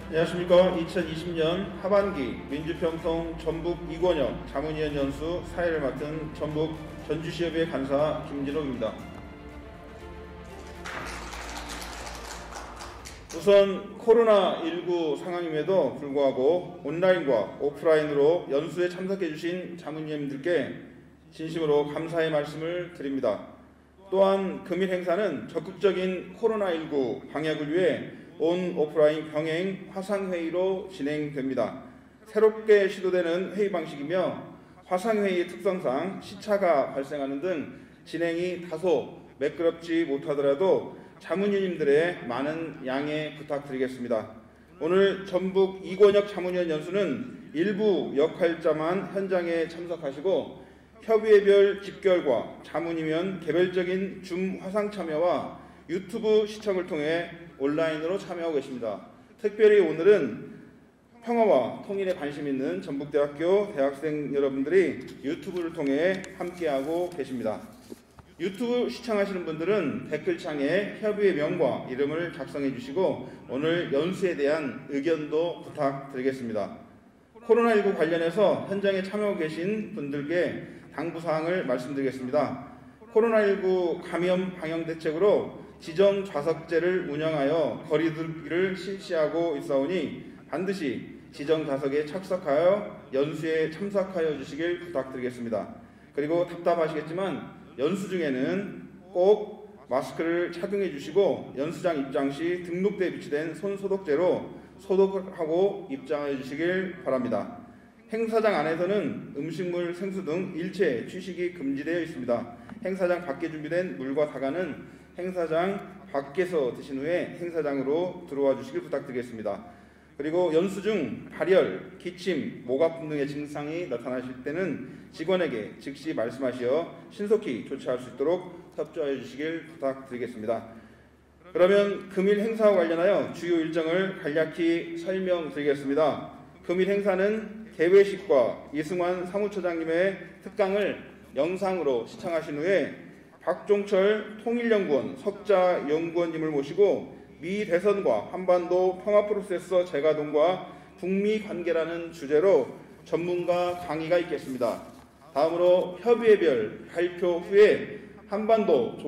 안녕하십니까. 2020년 하반기 민주평통 전북 이권역 자문위원 연수 사회를 맡은 전북 전주시협의 간사 김진옥입니다. 우선 코로나19 상황임에도 불구하고 온라인과 오프라인으로 연수에 참석해 주신 자문위원님들께 진심으로 감사의 말씀을 드립니다. 또한 금일 행사는 적극적인 코로나19 방역을 위해 온 오프라인 병행 화상회의로 진행됩니다. 새롭게 시도되는 회의 방식이며 화상회의의 특성상 시차가 발생하는 등 진행이 다소 매끄럽지 못하더라도 자문위원님들의 많은 양해 부탁드리겠습니다. 오늘 전북 이권역 자문위원 연수는 일부 역할자만 현장에 참석하시고 협의회별 집결과 자문위원 개별적인 줌 화상 참여와 유튜브 시청을 통해 온라인으로 참여하고 계십니다. 특별히 오늘은 평화와 통일에 관심 있는 전북대학교 대학생 여러분들이 유튜브를 통해 함께하고 계십니다. 유튜브 시청하시는 분들은 댓글창에 협의회 명과 이름을 작성해 주시고 오늘 연수에 대한 의견도 부탁드리겠습니다. 코로나19 관련해서 현장에 참여하고 계신 분들께 당부사항을 말씀드리겠습니다. 코로나19 감염 방역 대책으로 지정 좌석제를 운영하여 거리두기를 실시하고 있사오니 반드시 지정 좌석에 착석하여 연수에 참석하여 주시길 부탁드리겠습니다. 그리고 답답하시겠지만 연수 중에는 꼭 마스크를 착용해 주시고 연수장 입장 시 등록대에 비치된 손소독제로 소독을 하고 입장해 주시길 바랍니다. 행사장 안에서는 음식물, 생수 등 일체 취식이 금지되어 있습니다. 행사장 밖에 준비된 물과 사과는 행사장 밖에서 드신 후에 행사장으로 들어와 주시길 부탁드리겠습니다. 그리고 연수 중 발열, 기침, 목 아픔 등의 증상이 나타나실 때는 직원에게 즉시 말씀하시어 신속히 조치할 수 있도록 협조해 주시길 부탁드리겠습니다. 그러면 금일 행사와 관련하여 주요 일정을 간략히 설명드리겠습니다. 금일 행사는 개회식과 이승환 사무처장님의 특강을 영상으로 시청하신 후에 박종철 통일연구원 석자연구원님을 모시고 미 대선과 한반도 평화프로세서 재가동과 북미관계라는 주제로 전문가 강의가 있겠습니다. 다음으로 협의회별 발표 후에 한반도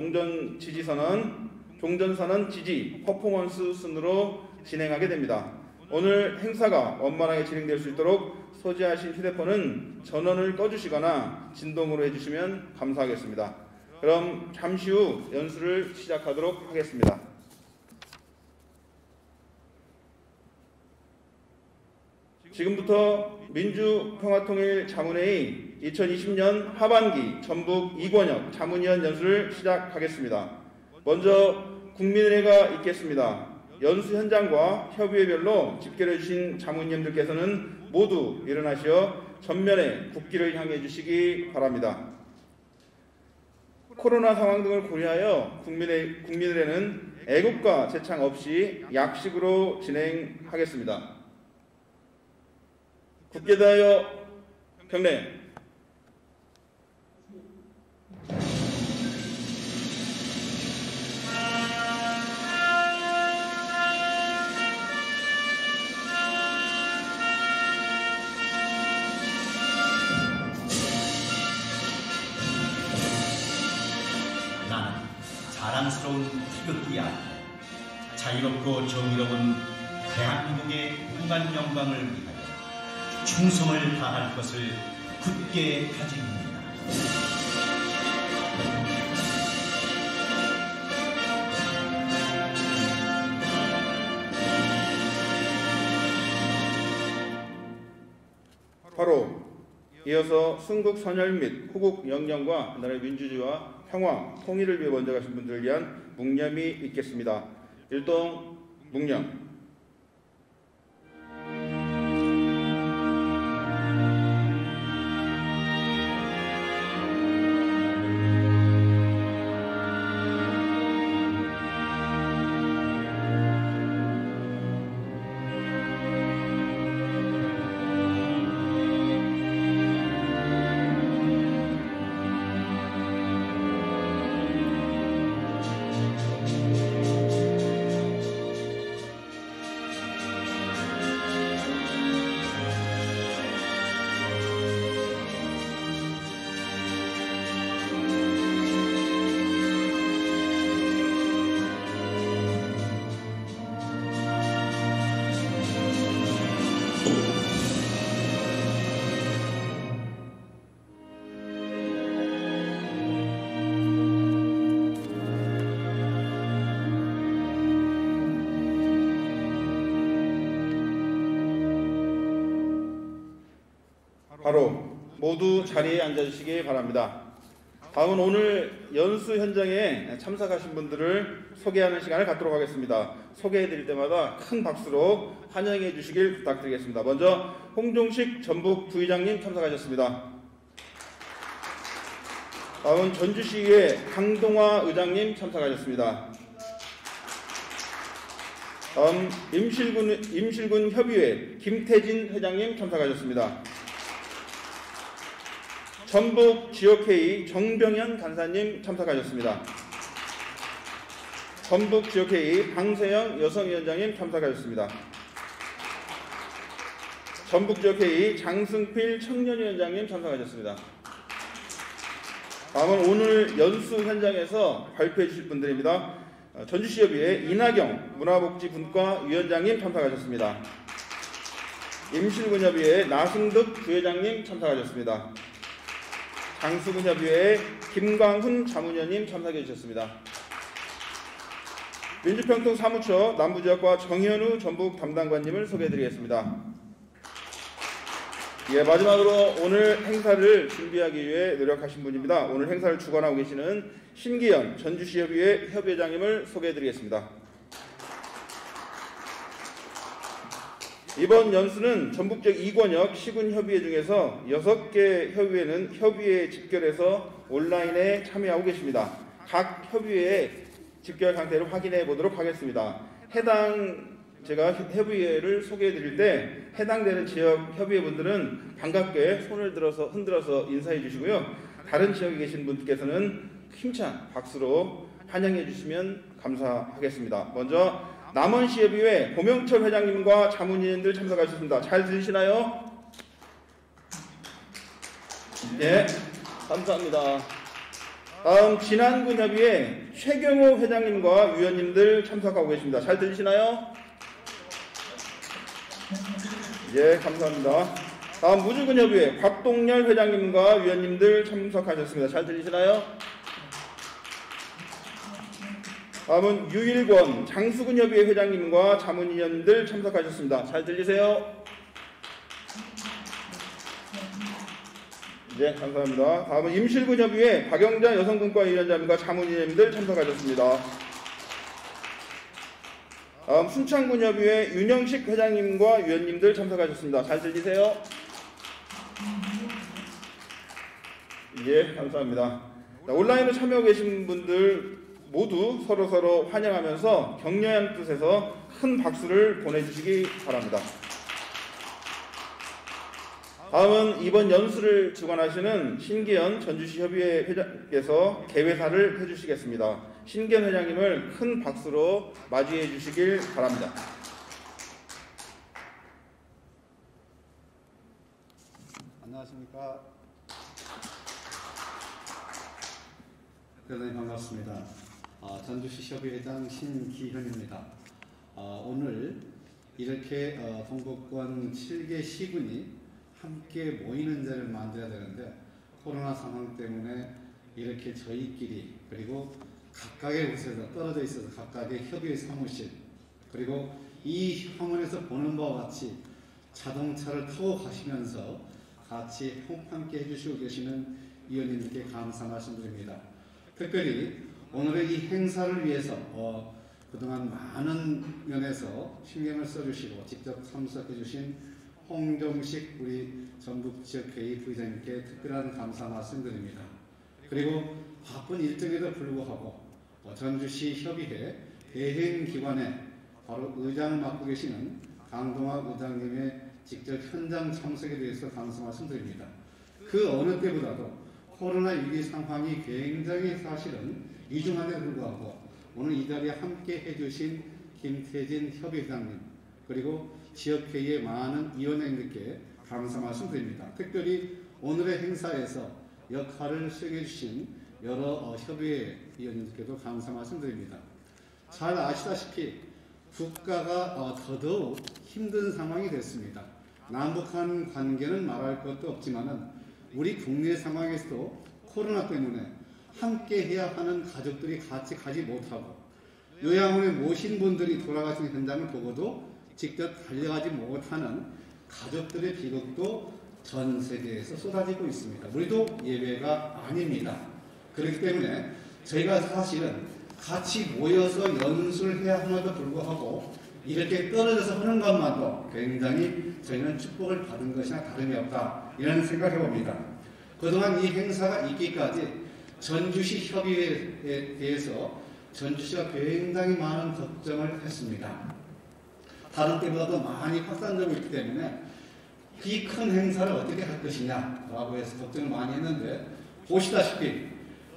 종전선언 지지 퍼포먼스 순으로 진행하게 됩니다. 오늘 행사가 원만하게 진행될 수 있도록 소지하신 휴대폰은 전원을 꺼주시거나 진동으로 해주시면 감사하겠습니다. 그럼 잠시 후 연수를 시작하도록 하겠습니다. 지금부터 민주평화통일 자문회의 2020년 하반기 전북 이권역 자문위원 연수를 시작하겠습니다. 먼저 국민의례가 있겠습니다. 연수 현장과 협의회별로 집결해 주신 자문위원들께서는 모두 일어나시어 전면에 국기를 향해 주시기 바랍니다. 코로나 상황 등을 고려하여 국민의례는 애국가 제창 없이 약식으로 진행하겠습니다. 굳게 대하여 경례. 나는 자랑스러운 태극기 아래 자유롭고 정의로운 대한민국의 무한 영광을 위하여 충성을 다할 것을 굳게 다짐합니다. 바로 이어서 순국 선열 및 호국 영령과 나라의 민주주의와 평화, 통일을 위해 먼저 가신 분들을 위한 묵념이 있겠습니다. 일동 묵념. 바로 모두 자리에 앉아주시기 바랍니다. 다음은 오늘 연수 현장에 참석하신 분들을 소개하는 시간을 갖도록 하겠습니다. 소개해드릴 때마다 큰 박수로 환영해 주시길 부탁드리겠습니다. 먼저 홍종식 전북 부의장님 참석하셨습니다. 다음은 전주시의 강동화 의장님 참석하셨습니다. 다음 임실군 협의회 김태진 회장님 참석하셨습니다. 전북 지역회의 정병현 간사님 참석하셨습니다. 전북 지역회의 방세영 여성위원장님 참석하셨습니다. 전북 지역회의 장승필 청년위원장님 참석하셨습니다. 다음은 오늘 연수 현장에서 발표해 주실 분들입니다. 전주시협의회 이나경 문화복지분과 위원장님 참석하셨습니다. 임실군협의회 나승득 부회장님 참석하셨습니다. 장수군협의회 김광훈 자문위원님 참석해 주셨습니다. 민주평통사무처 남부지역과 정현우 전북 담당관님을 소개해드리겠습니다. 예, 마지막으로 오늘 행사를 준비하기 위해 노력하신 분입니다. 오늘 행사를 주관하고 계시는 신기현 전주시협의회 협의회장님을 소개해드리겠습니다. 이번 연수는 전북적 2권역 시군협의회 중에서 6개 협의회는 협의회에 집결해서 온라인에 참여하고 계십니다. 각 협의회의 집결 상태를 확인해 보도록 하겠습니다. 제가 협의회를 소개해 드릴 때 해당되는 지역 협의회분들은 반갑게 손을 흔들어서 인사해 주시고요. 다른 지역에 계신 분께서는 힘찬 박수로 환영해 주시면 감사하겠습니다. 먼저 남원시협의회 고명철 회장님과 자문위원들 참석하셨습니다. 잘 들리시나요? 네, 감사합니다. 다음 진안군협의회 최경호 회장님과 위원님들 참석하고 계십니다. 잘 들리시나요? 예, 감사합니다. 다음 무주군협의회 곽동열 회장님과 위원님들 참석하셨습니다. 잘 들리시나요? 다음은 유일권 장수군협의회 회장님과 자문위원님들 참석하셨습니다. 잘 들리세요? 네, 감사합니다. 다음은 임실군협의회 박영자 여성분과 위원장님과 자문위원님들 참석하셨습니다. 다음 순창군협의회 윤영식 회장님과 위원님들 참석하셨습니다. 잘 들리세요? 예, 감사합니다. 온라인으로 참여하고 계신 분들 모두 서로 환영하면서 격려하는 뜻에서 큰 박수를 보내주시기 바랍니다. 다음은 이번 연수를 주관하시는 신기현 전주시 협의회 회장께서 개회사를 해주시겠습니다. 신기현 회장님을 큰 박수로 맞이해 주시길 바랍니다. 안녕하십니까. 대단히 반갑습니다. 전주시 협의회장 신기현입니다. 오늘 이렇게 동북권 7개 시군이 함께 모이는 자리를 만들어야 되는데 코로나 상황 때문에 이렇게 저희끼리 그리고 각각의 곳에서 떨어져 있어서 각각의 협의회 사무실 그리고 이 화면에서 보는 바와 같이 자동차를 타고 가시면서 같이 함께 해주시고 계시는 위원님들께 감사 말씀드립니다. 특별히 오늘의 이 행사를 위해서 그동안 많은 면에서 신경을 써주시고 직접 참석해 주신 홍종식 우리 전북지역회의 부의장님께 특별한 감사 말씀드립니다. 그리고 바쁜 일정에도 불구하고 전주시 협의회 대행기관에 바로 의장을 맡고 계시는 강동화 의장님의 직접 현장 참석에 대해서 감사 말씀드립니다. 그 어느 때보다도 코로나 위기 상황이 굉장히 사실은 위중한데 불구하고 오늘 이 자리에 함께 해주신 김태진 협의회장님 그리고 지역회의의 많은 위원장님들께 감사 말씀드립니다. 특별히 오늘의 행사에서 역할을 수행해 주신 여러 협의회 위원님들께도 감사 말씀드립니다. 잘 아시다시피 국가가 더더욱 힘든 상황이 됐습니다. 남북한 관계는 말할 것도 없지만 우리 국내 상황에서도 코로나 때문에 함께 해야 하는 가족들이 같이 가지 못하고 요양원에 모신 분들이 돌아가신 현장을 보고도 직접 달려가지 못하는 가족들의 비극도 전 세계에서 쏟아지고 있습니다. 우리도 예외가 아닙니다. 그렇기 때문에 저희가 사실은 같이 모여서 연수를 해야 함에도 불구하고 이렇게 떨어져서 하는 것만도 굉장히 저희는 축복을 받은 것이나 다름이 없다, 이런 생각을 해봅니다. 그동안 이 행사가 있기까지 전주시 협의회에 대해서 전주시가 굉장히 많은 걱정을 했습니다. 다른 때보다도 많이 확산되고 있기 때문에 이 큰 행사를 어떻게 할 것이냐라고 해서 걱정을 많이 했는데, 보시다시피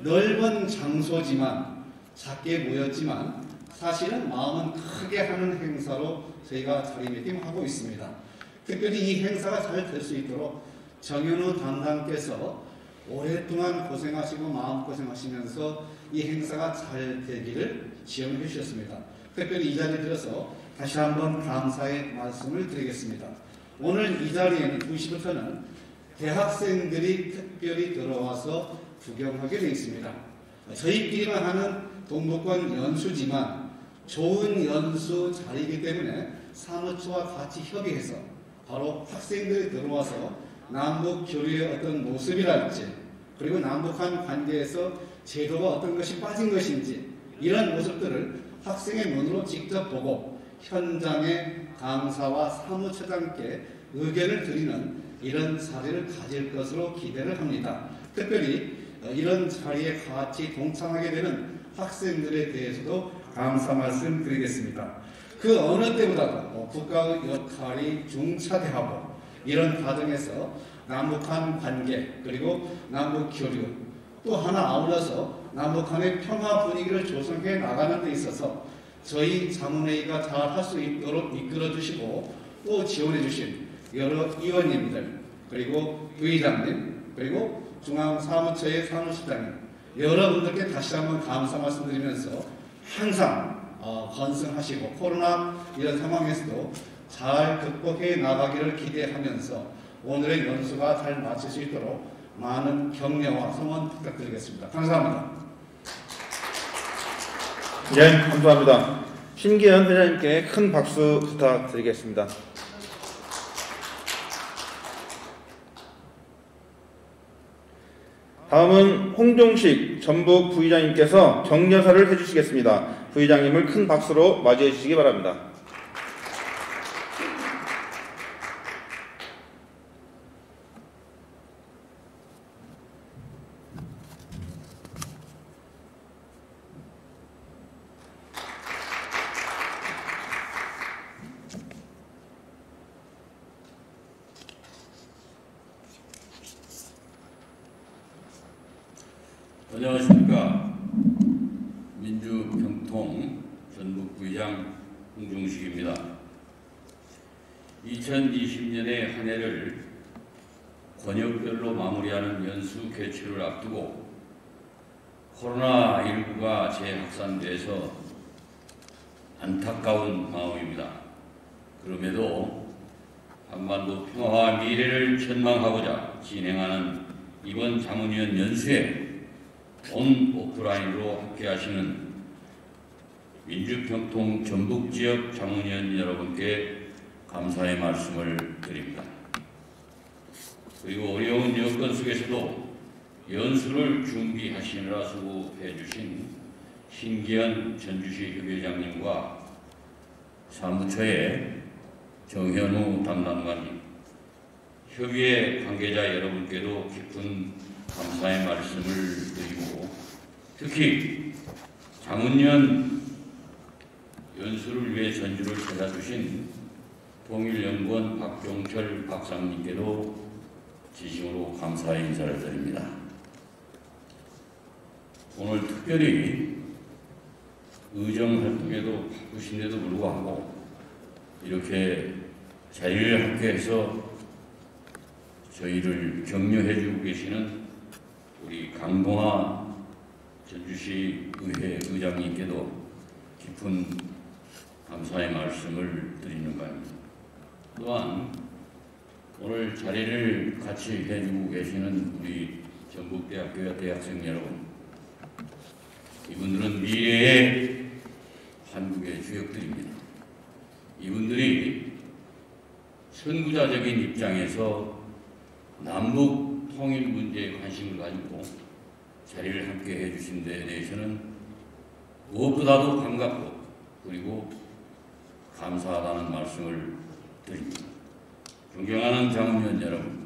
넓은 장소지만 작게 모였지만 사실은 마음은 크게 하는 행사로 저희가 자리매김하고 있습니다. 특별히 이 행사가 잘 될 수 있도록 정현우 담당께서 오랫동안 고생하시고 마음고생하시면서 이 행사가 잘 되기를 지원해 주셨습니다. 특별히 이 자리에 들어서 다시 한번 감사의 말씀을 드리겠습니다. 오늘 이 자리에는 2시부터는 대학생들이 특별히 들어와서 구경하게 되어 있습니다. 저희끼리만 하는 동북권 연수지만 좋은 연수 자리이기 때문에 사무처와 같이 협의해서 바로 학생들이 들어와서 남북 교류의 어떤 모습이랄지, 그리고 남북한 관계에서 제도가 어떤 것이 빠진 것인지, 이런 모습들을 학생의 눈으로 직접 보고 현장의 강사와 사무처장께 의견을 드리는 이런 자리를 가질 것으로 기대를 합니다. 특별히 이런 자리에 같이 동참하게 되는 학생들에 대해서도 감사 말씀 드리겠습니다. 그 어느 때보다도 국가의 역할이 중차대하고 이런 과정에서 남북한 관계, 그리고 남북 교류, 또 하나 아울러서 남북한의 평화 분위기를 조성해 나가는 데 있어서 저희 자문회의가 잘 할 수 있도록 이끌어 주시고 또 지원해 주신 여러 의원님들, 그리고 부의장님, 그리고 중앙사무처의 사무실장님, 여러분들께 다시 한번 감사 말씀드리면서 항상 건승하시고 코로나 이런 상황에서도 잘 극복해 나가기를 기대하면서 오늘의 연수가 잘 마칠 수 있도록 많은 격려와 성원 부탁드리겠습니다. 감사합니다. 네, 감사합니다. 신기현 회장님께 큰 박수 부탁드리겠습니다. 다음은 홍종식 전북 부의장님께서 격려사를 해주시겠습니다. 부의장님을 큰 박수로 맞이해 주시기 바랍니다. 안녕하십니까. 민주평통 전북 부의장 홍종식입니다. 2020년의 한 해를 권역별로 마무리하는 연수 개최를 앞두고 코로나19가 재확산돼서 안타까운 마음입니다. 그럼에도 한반도 평화와 미래를 전망하고자 진행하는 이번 자문위원 연수에 온 오프라인으로 함께 하시는 민주평통 전북지역 자문위원 여러분께 감사의 말씀을 드립니다. 그리고 어려운 여건 속에서도 연수를 준비하시느라 수고해 주신 신기현 전주시 협의회장님과 사무처의 정현우 담당관님, 협의회 관계자 여러분께도 깊은 감사의 말씀을 드리고, 특히 자문위원 연수를 위해 전주를 찾아주신 통일연구원 박종철 박사님께도 진심으로 감사의 인사를 드립니다. 오늘 특별히 의정활동에도 바쁘신데도 불구하고 이렇게 자리를 함께 해서 저희를 격려해주고 계시는 우리 강동하 전주시 의회 의장님께도 깊은 감사의 말씀을 드리는 바입니다. 또한 오늘 자리를 같이 해주고 계시는 우리 전북대학교의 대학생 여러분, 이분들은 미래의 한국의 주역들입니다. 이분들이 선구자적인 입장에서 남북 통일 문제에 관심을 가지고 자리를 함께 해주신 데에 대해서는 무엇보다도 반갑고 그리고 감사하다는 말씀을 드립니다. 존경하는 장훈위원 여러분,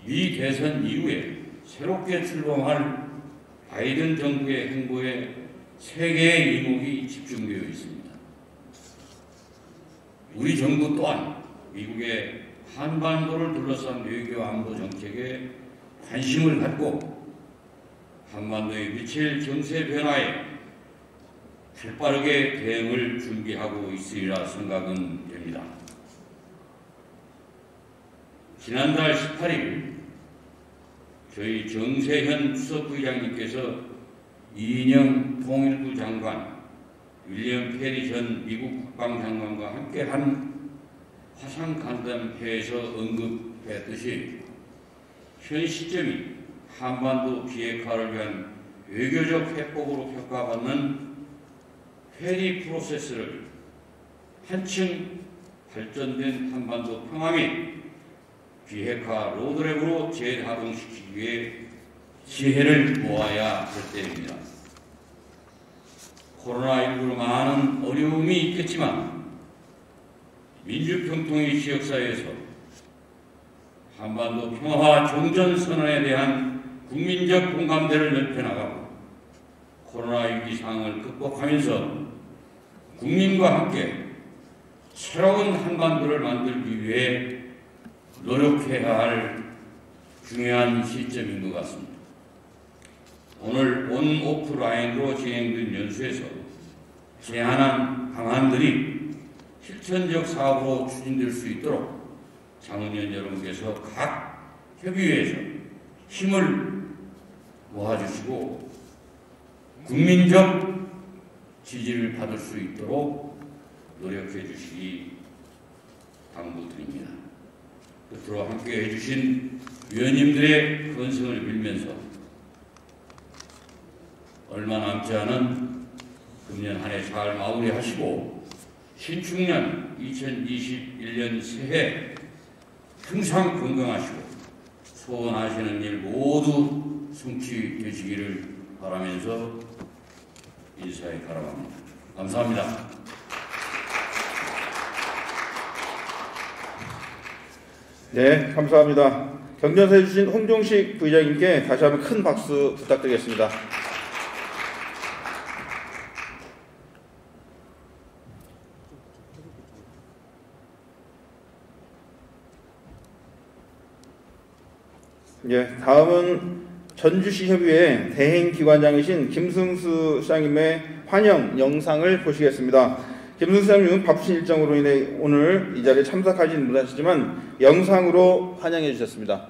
미 대선 이후에 새롭게 출범할 바이든 정부의 행보에 세 개의 이목이 집중되어 있습니다. 우리 정부 또한 미국의 한반도를 둘러싼 외교 안보 정책에 관심을 갖고 한반도에 미칠 정세 변화에 발빠르게 대응을 준비하고 있으리라 생각은 됩니다. 지난달 18일 저희 정세현 수석부의장님께서 이인영 통일부 장관, 윌리엄 페리 전 미국 국방장관과 함께한 화상간담회에서 언급했듯이 현 시점이 한반도 비핵화를 위한 외교적 해법으로 평가받는 페리 프로세스를 한층 발전된 한반도 평화 및 비핵화 로드맵으로 재가동시키기 위해 지혜를 모아야 할 때입니다. 코로나19로 많은 어려움이 있겠지만 민주평통의 지역사회에서 한반도 평화와 종전선언에 대한 국민적 공감대를 넓혀나가고 코로나 위기 상황을 극복하면서 국민과 함께 새로운 한반도를 만들기 위해 노력해야 할 중요한 시점인 것 같습니다. 오늘 온오프라인으로 진행된 연수에서 제안한 방안들이 실천적 사업으로 추진될 수 있도록 장훈위원 여러분께서 각 협의회에서 힘을 모아주시고 국민적 지지를 받을 수 있도록 노력해 주시기 당부드립니다. 끝으로 함께 해주신 위원님들의 건승을 빌면서 얼마 남지 않은 금년 한 해 잘 마무리하시고 신축년 2021년 새해 항상 건강하시고 소원하시는 일 모두 성취되시기를 바라면서 인사에 가라갑니다. 감사합니다. 네, 감사합니다. 경전사 해주신 홍종식 부의장님께 다시 한번 큰 박수 부탁드리겠습니다. 예, 다음은 전주시 협의회 대행기관장이신 김승수 시장님의 환영 영상을 보시겠습니다. 김승수 시장님은 바쁘신 일정으로 인해 오늘 이 자리에 참석하지는 못하시지만 영상으로 환영해 주셨습니다.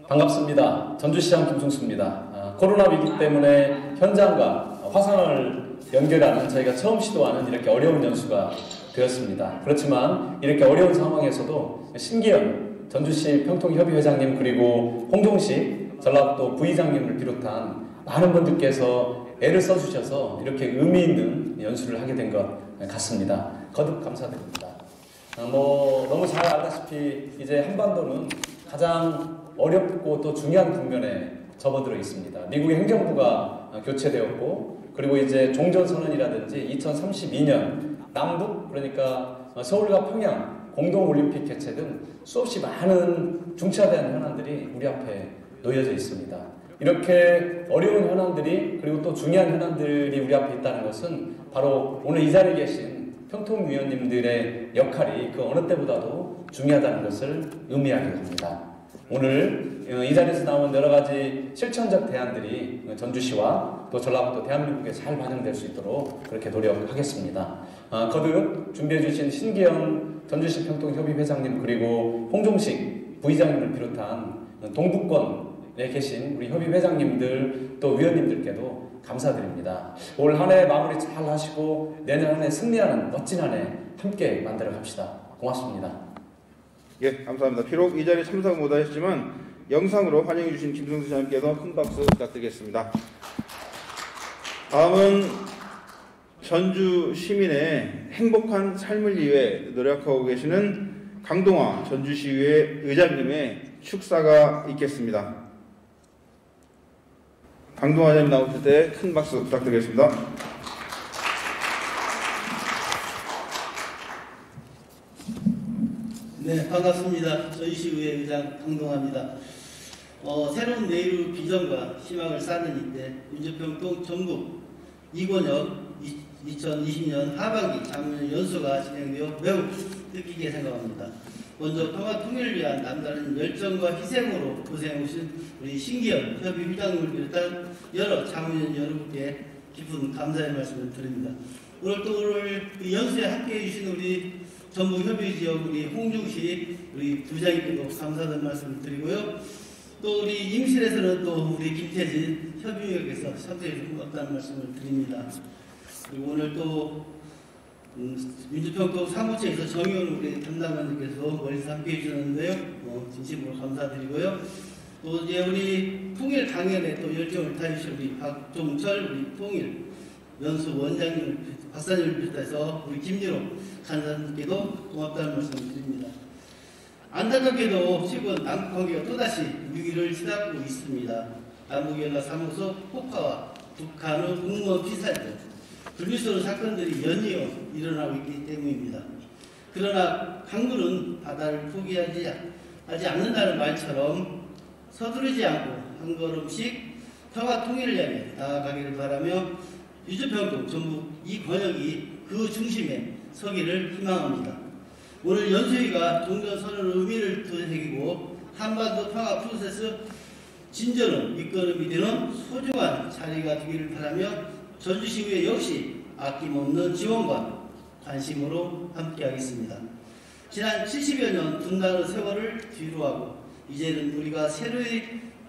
반갑습니다. 전주시장 김승수입니다. 코로나 위기 때문에 현장과 화상을 연결하는 저희가 처음 시도하는 이렇게 어려운 연수가 되었습니다. 그렇지만 이렇게 어려운 상황에서도 신기현 전주시 평통협의회장님 그리고 홍종식 전라북도 부의장님을 비롯한 많은 분들께서 애를 써주셔서 이렇게 의미 있는 연수를 하게 된 것 같습니다. 거듭 감사드립니다. 너무 잘 알다시피 이제 한반도는 가장 어렵고 또 중요한 국면에 접어들어 있습니다. 미국의 행정부가 교체되었고 그리고 이제 종전선언이라든지 2032년 남북 그러니까 서울과 평양 공동올림픽 개최 등 수없이 많은 중차대한 현안들이 우리 앞에 놓여져 있습니다. 이렇게 어려운 현안들이 그리고 또 중요한 현안들이 우리 앞에 있다는 것은 바로 오늘 이 자리에 계신 평통위원님들의 역할이 그 어느 때보다도 중요하다는 것을 의미하게 합니다. 오늘 이 자리에서 나온 여러 가지 실천적 대안들이 전주시와 또 전라북도 대한민국에 잘 반영될 수 있도록 그렇게 노력하겠습니다. 거듭 준비해 주신 신기영 전주시 평통협의회장님 그리고 홍종식 부의장님을 비롯한 동북권에 계신 우리 협의회장님들 또 위원님들께도 감사드립니다. 올 한 해 마무리 잘 하시고 내년 한 해 승리하는 멋진 한 해 함께 만들어 갑시다. 고맙습니다. 예, 감사합니다. 비록 이 자리에 참석 못하셨지만 영상으로 환영해 주신 김승수 시장님께도 큰 박수 부탁드리겠습니다. 다음은 전주 시민의 행복한 삶을 위해 노력하고 계시는 강동화 전주시의회 의장님의 축사가 있겠습니다. 강동화 의장님 나오실 때 큰 박수 부탁드리겠습니다. 네, 반갑습니다. 전주시의회 의장 강동화입니다. 새로운 내일의 비전과 희망을 쌓는 이때 윤주평통 전국 이권역 2020년 하반기 장문 연수가 진행되어 매우 뜻깊게 생각합니다. 먼저 평화 통일을 위한 남다른 열정과 희생으로 고생해오신 우리 신기현 협의회장님을 비롯한 여러 장문 여러분께 깊은 감사의 말씀을 드립니다. 오늘 연수에 함께해 주신 우리 전북 협의 지역 우리 홍중시 우리 부장님께도 감사의 말씀을 드리고요. 또 우리 임실에서는 또 우리 김태진 협의회에서 협조해 고맙다는 말씀을 드립니다. 그리고 오늘 또 민주평통 사무처에서 정의원 우리 담당관님께서 머리서 함께해 주셨는데요. 진심으로 감사드리고요. 또 이제 우리 통일 강연에 또 열정을 다해주신 우리 박종철 우리 통일 연수 원장님 박사님을 비롯해서 우리 김진호 간사님께도 고맙다는 말씀을 드립니다. 안타깝게도 최근 남북관계가 또다시 위기를 치닫고 있습니다. 남북연락사무소 폭파와 북한의 공무원 피살들, 불미스러운 사건들이 연이어 일어나고 있기 때문입니다. 그러나 강군은 바다를 포기하지 않는다는 말처럼 서두르지 않고 한 걸음씩 평화 통일을 향해 나아가기를 바라며 유주평통 전북 이 권역이 그 중심에 서기를 희망합니다. 오늘 연수회가 종전선언의 의미를 되새기고 한반도 평화 프로세스 진전을 이끌음이 되는 소중한 자리가 되기를 바라며 전주시의회 역시 아낌없는 지원과 관심으로 함께하겠습니다. 지난 70여 년 분단의 세월을 뒤로하고 이제는 우리가 새로이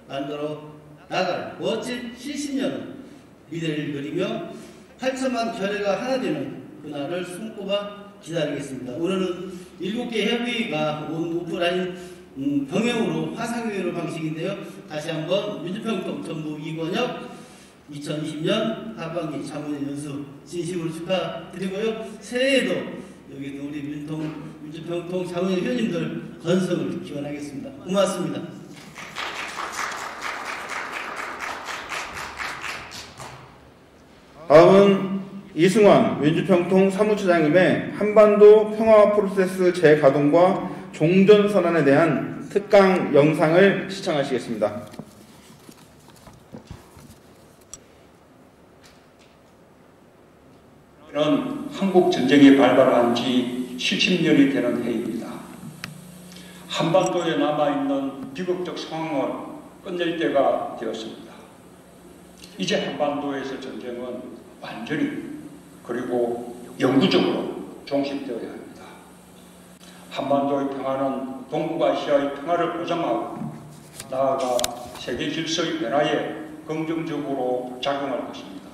만들어 나갈 멋진 70년의 미래를 그리며 8천만 결의가 하나 되는 그날을 손꼽아 기다리겠습니다. 오늘은 7개 협의회가 온 오프라인 병행으로 화상회의로 방식인데요. 다시 한번 윤주평통 전북 이권역 2020년 하반기 자문회 연수 진심으로 축하드리고요. 새해에도 여기도 우리 윤주평통 자문회 회원님들 건성을 기원하겠습니다. 고맙습니다. 다음은 이승환 윤주평통 사무처장님의 한반도 평화 프로세스 재가동과 종전선언에 대한 특강 영상을 시청하시겠습니다. 이는 한국 전쟁이 발발한 지 70년이 되는 해입니다. 한반도에 남아있는 비극적 상황을 끝낼 때가 되었습니다. 이제 한반도에서 전쟁은 완전히 그리고 영구적으로 종식되어야 합니다. 한반도의 평화는 동북아시아의 평화를 보장하고 나아가 세계 질서의 변화에 긍정적으로 작용할 것입니다.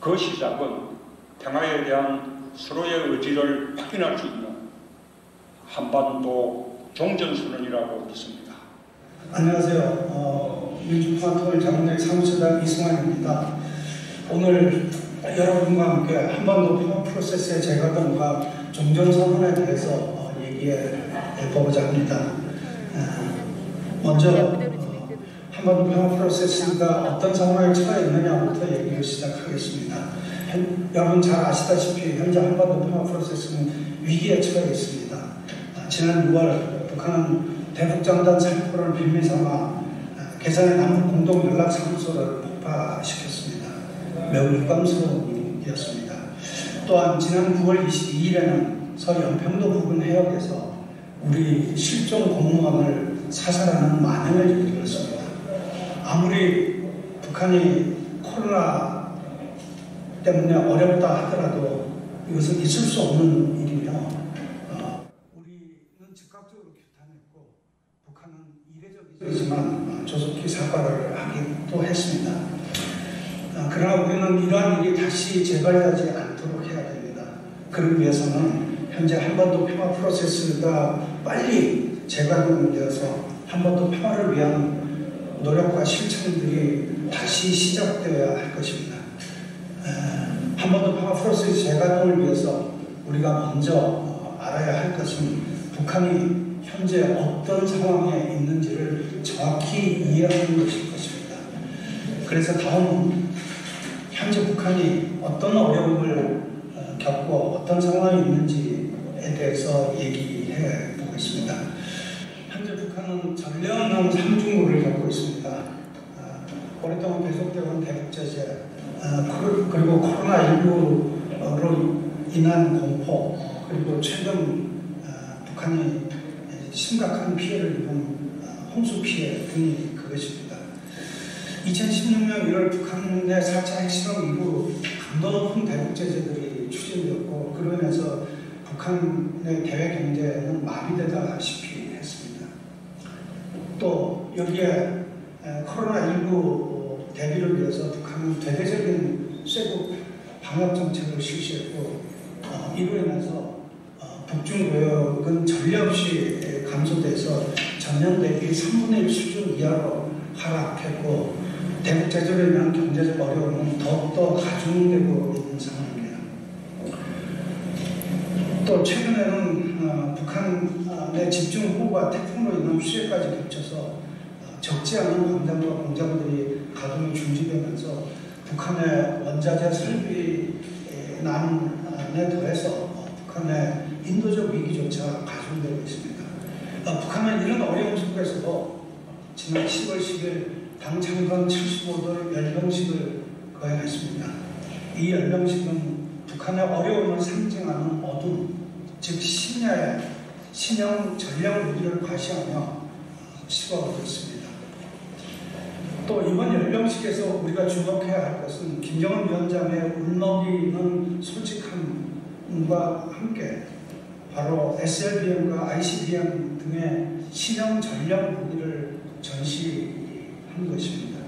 그 시작은 평화에 대한 서로의 의지를 확인할 수 있는 한반도 종전선언이라고 믿습니다. 안녕하세요. 민주평화통일 자문회 사무처장 이승환입니다. 오늘 여러분과 함께 한반도 평화 프로세스의 재가동과 종전선언에 대해서 얘기해 보고자 합니다. 먼저 한반도 평화 프로세스가 어떤 상황에 처해 있느냐부터 얘기를 시작하겠습니다. 여러분 잘 아시다시피 현재 한반도 평화 프로세스는 위기에 처해 있습니다. 지난 6월 북한은 대북장단 살포를 빌미삼아 계산의 남북 공동 연락사무소를 폭파시켰습니다. 매우 유감스러운 일이었습니다. 또한 지난 9월 22일에는 서연평도 부근 해역에서 우리 실종 공무원을 사살하는 만행을 일으켰습니다. 아무리 북한이 코로나 때문에 어렵다 하더라도 이것은 있을 수 없는 일이며 우리는 즉각적으로 규탄했고 북한은 이례적이지만 조속히 사과를 하기도 했습니다. 그러나 우리는 이러한 일이 다시 재발하지 않도록 해야 됩니다. 그러기 위해서는 현재 한반도 평화 프로세스가 빨리 재가동되어서 한반도 평화를 위한 노력과 실천들이 다시 시작되어야 할 것입니다. 한 번 더 파워플러스의 재가동을 위해서 우리가 먼저 알아야 할 것은 북한이 현재 어떤 상황에 있는지를 정확히 이해하는 것일 것입니다. 그래서 다음은 현재 북한이 어떤 어려움을 겪고 어떤 상황에 있는지에 대해서 얘기해 보겠습니다. 현재 북한은 전례없는 삼중고를 겪고 있습니다. 오랫동안 계속되어온 대북 제재, 그리고 코로나19로 인한 공포, 그리고 최근 북한이 심각한 피해를 입은 홍수 피해 등이 그것입니다. 2016년 1월 북한의 4차 핵실험 이후 강도 높은 대북 제재들이 추진되었고 그로 인해서 북한의 대외 경제는 마비되다시피 했습니다. 또 여기에 코로나19 대비를 위해서 북한은 대대적인 쇄국 방역 정책을 실시했고 이로 인해서 북중교역은 전례 없이 감소돼서 전년 대비 3분의 1 수준 이하로 하락했고 대북 제재로 인한 경제적 어려움은 더욱더 가중되고 있는 상황입니다. 또 최근에는 북한의 집중호우와 태풍으로 인한 수해까지 겹쳐서 적지 않은 광장과 공장들이 가동이 중지되면서 북한의 원자재 설비난에 더해서 북한의 인도적 위기조차 가중되고 있습니다. 북한은 이런 어려움 속에서도 지난 10월 10일 당창건 75돌 열병식을 거행했습니다. 이 열병식은 북한의 어려움을 상징하는 어둠, 즉 신형 전략 무기를 과시하며 시도하고 있습니다. 또 이번 열병식에서 우리가 주목해야 할 것은 김정은 위원장의 울먹이는 솔직함과 함께 바로 SLBM과 ICBM 등의 신형 전략 무기를 전시한 것입니다.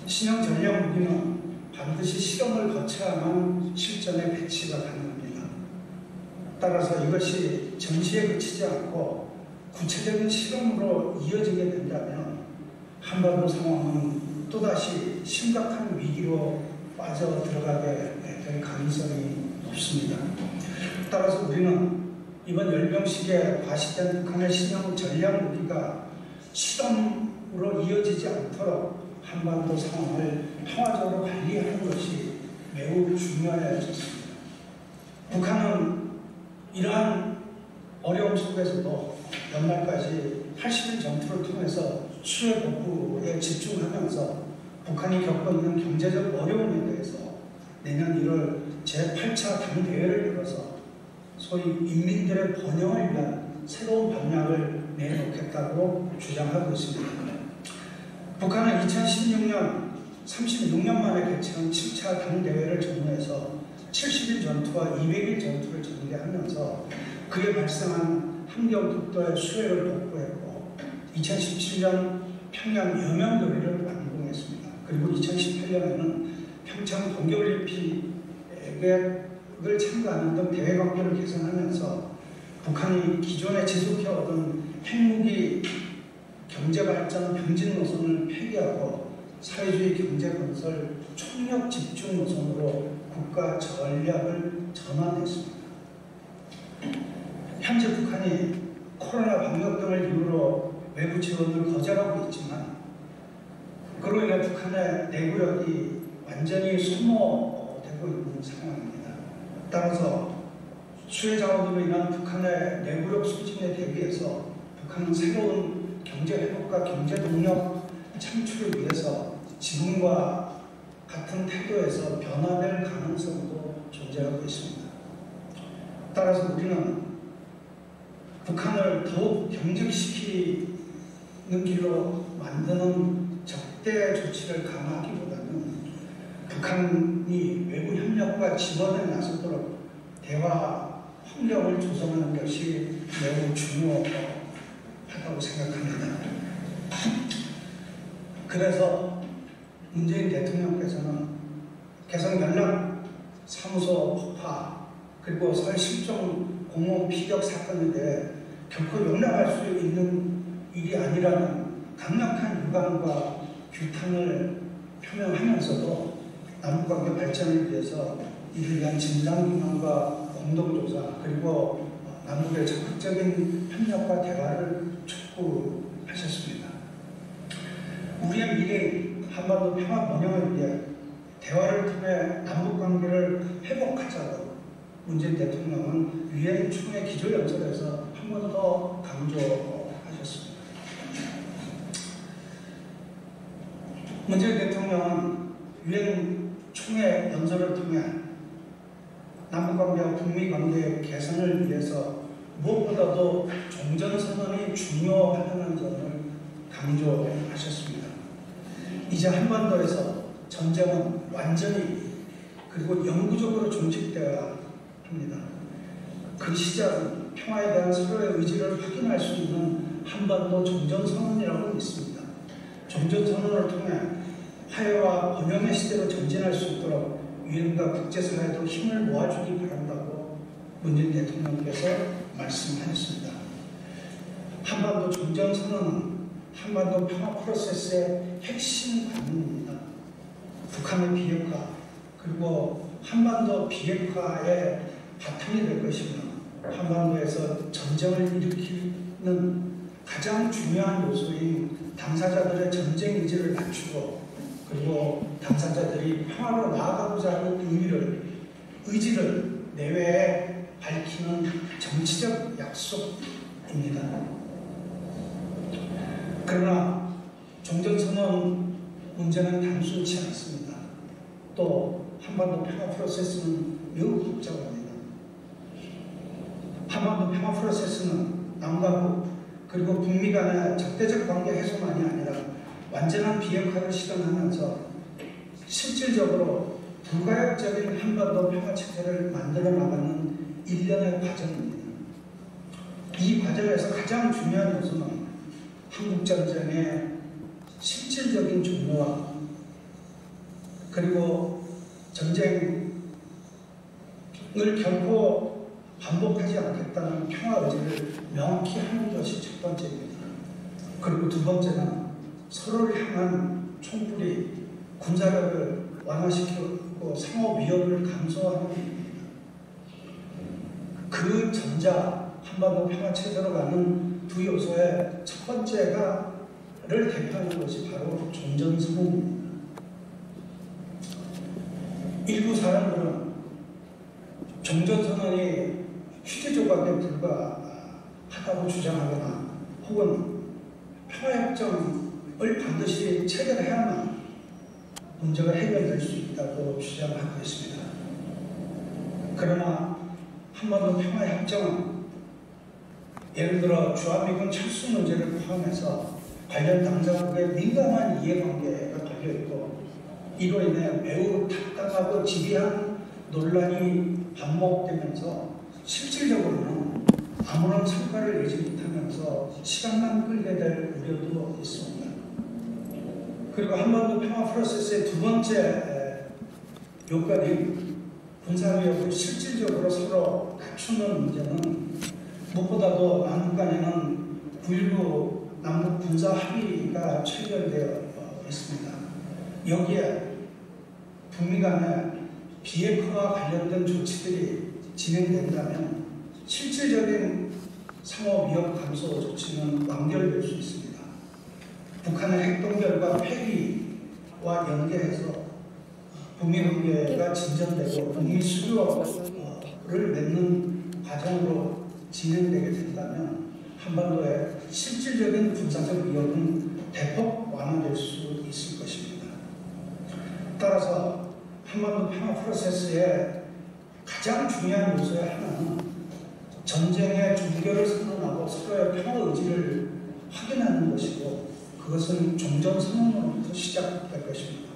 신형 전략 무기는 반드시 실험을 거쳐야만 실전에 배치가 가능합니다. 따라서 이것이 전시에 그치지 않고 구체적인 실험으로 이어지게 된다면 한반도 상황은 또다시 심각한 위기로 빠져 들어가게 될 가능성이 높습니다. 따라서 우리는 이번 열병식에 과시된 북한의 신형 전략 무기가 실험으로 이어지지 않도록 한반도 상황을 평화적으로 관리하는 것이 매우 중요해졌습니다. 북한은 이러한 어려움 속에서도 연말까지 80일 전투를 통해서 수해 복구에 집중하면서 북한이 겪고 있는 경제적 어려움에 대해서 내년 1월 제8차 당대회를 열어서 소위 인민들의 번영을 위한 새로운 방향을 내놓겠다고 주장하고 있습니다. 북한은 2016년 36년 만에 개최한 7차 당대회를 전후해서 70일 전투와 200일 전투를 전개하면서 그에 발생한 함경북도의 수해를 복구했고 2017년 평양 여명도리를 완공했습니다. 그리고 2018년에는 평창 동계올림픽을 참가하는 등 대외관계를 개선하면서 북한이 기존에 지속해오던 핵무기 경제발전 병진 노선을 폐기하고 사회주의 경제건설 총력 집중 노선으로 국가 전략을 전환했습니다. 현재 북한이 코로나 방역 등을 이유로 외부 지원을 거절하고 있지만 그로 인해 북한의 내구력이 완전히 소모되고 있는 상황입니다. 따라서 수해 자원으로 인한 북한의 내구력 소진에 대비해서 북한은 새로운 경제 회복과 경제 동력 창출을 위해서 지금과 같은 태도에서 변화될 가능성도 존재하고 있습니다. 따라서 우리는 북한을 더욱 경직시키는 길로 만드는 적대 조치를 강화하기보다는 북한이 외부 협력과 지원에 나서도록 대화 환경을 조성하는 것이 매우 중요하다고 생각합니다. 그래서 문재인 대통령께서는 개성연락사무소 폭파 그리고 서해 실종 공무원 피격 사건에 대해 결코 용납할 수 있는 일이 아니라는 강력한 유감과 규탄을 표명하면서도 남북관계 발전을 위해서 이를 위한 진상규명과 공동조사 그리고 남북의 적극적인 협력과 대화를 촉구하셨습니다. 우리의 미래인 한반도 평화 번영을 위해 대화를 통해 남북관계를 회복하자고 문재인 대통령은 유엔 총회 기조연설에서 한 번 더 강조하셨습니다. 문재인 대통령은 유엔 총회 연설을 통해 남북관계와 북미관계 개선을 위해서 무엇보다도 종전선언이 중요하다는 점을 강조하셨습니다. 이제 한반도에서 전쟁은 완전히 그리고 영구적으로 종식되어야 합니다. 그 시작은 평화에 대한 서로의 의지를 확인할 수 있는 한반도 종전선언이라고 믿습니다. 종전선언을 통해 화해와 번영의 시대로 전진할 수 있도록 유엔과 국제사회도 힘을 모아주기 바란다고 문재인 대통령께서 말씀하셨습니다. 한반도 종전선언은 한반도 평화 프로세스의 핵심 관문입니다. 북한의 비핵화 그리고 한반도 비핵화의 바탕이 될 것이며 한반도에서 전쟁을 일으키는 가장 중요한 요소인 당사자들의 전쟁 의지를 낮추고 그리고 당사자들이 평화로 나아가고자 하는 의지를 내외에 밝히는 정치적 약속입니다. 그러나 종전선언 문제는 단순치 않습니다. 또 한반도 평화 프로세스는 매우 복잡합니다. 한반도 평화 프로세스는 남과 북 그리고 북미 간의 적대적 관계 해소만이 아니라 완전한 비핵화를 실현하면서 실질적으로 불가역적인 한반도 평화 체제를 만들어 나가는 일련의 과정입니다. 이 과정에서 가장 중요한 요소는 한국전쟁의 실질적인 종료와 그리고 전쟁을 결코 반복하지 않겠다는 평화 의지를 명확히 하는 것이 첫 번째입니다. 그리고 두 번째는 서로를 향한 총불이 군사력을 완화시키고 상호 위협을 감소하는 일입니다. 그 전자 한반도 평화 체제로 가는 두 요소의 첫 번째를 대표하는 것이 바로 종전선언입니다. 일부 사람들은 종전선언이 휴지 조각에 불과하다고 주장하거나 혹은 평화협정을 반드시 체결해야만 문제가 해결될 수 있다고 주장하고 있습니다. 그러나 한반도 평화협정은 예를 들어 주한미군 철수 문제를 포함해서 관련 당사국의 민감한 이해관계가 걸려있고 이로 인해 매우 답답하고 지리한 논란이 반복되면서 실질적으로는 아무런 성과를 내지 못하면서 시간만 끌게 될 우려도 있습니다. 그리고 한반도 평화 프로세스의 두 번째 요건인 군사위협을 실질적으로 서로 갖추는 문제는 무엇보다도 남북 간에는 9.19 남북 군사 합의가 체결되어 있습니다. 여기에 북미 간의 비핵화와 관련된 조치들이 진행된다면 실질적인 상호 위협 감소 조치는 완결될 수 있습니다. 북한의 핵동결과 폐기와 연계해서 북미 관계가 진전되고 북미 수교를 맺는 과정으로 진행되게 된다면 한반도의 실질적인 군사적 위협은 대폭 완화될 수 있을 것입니다. 따라서 한반도 평화 프로세스의 가장 중요한 요소의 하나는 전쟁의 종결을 선언하고 서로의 평화 의지를 확인하는 것이고 그것은 종전선언으로부터 시작될 것입니다.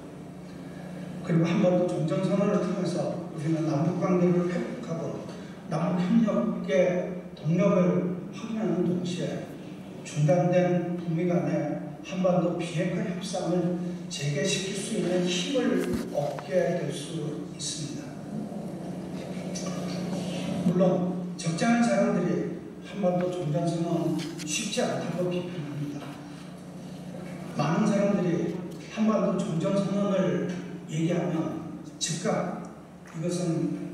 그리고 한반도 종전선언을 통해서 우리는 남북관계를 회복하고 남북협력의 동력을 확인하는 동시에 중단된 북미 간의 한반도 비핵화 협상을 재개시킬 수 있는 힘을 얻게 될 수 있습니다. 물론 적잖은 사람들이 한반도 종전선언 쉽지 않다고 비판합니다. 많은 사람들이 한반도 종전선언을 얘기하면 즉각 이것은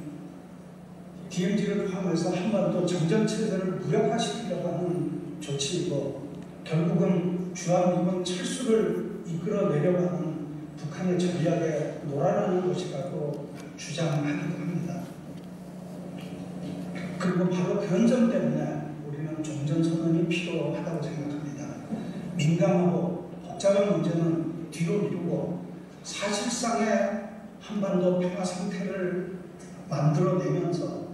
DMZ를 포함해서 한반도 정전체제를 무력화시키려고 하는 조치이고 결국은 주한미군 철수를 이끌어내려고 하는 북한의 전략에 놀아나는 것이라고 주장하기도 합니다. 그리고 바로 그런 점 때문에 우리는 종전선언이 필요하다고 생각합니다. 민감하고 복잡한 문제는 뒤로 미루고 사실상의 한반도 평화 상태를 만들어내면서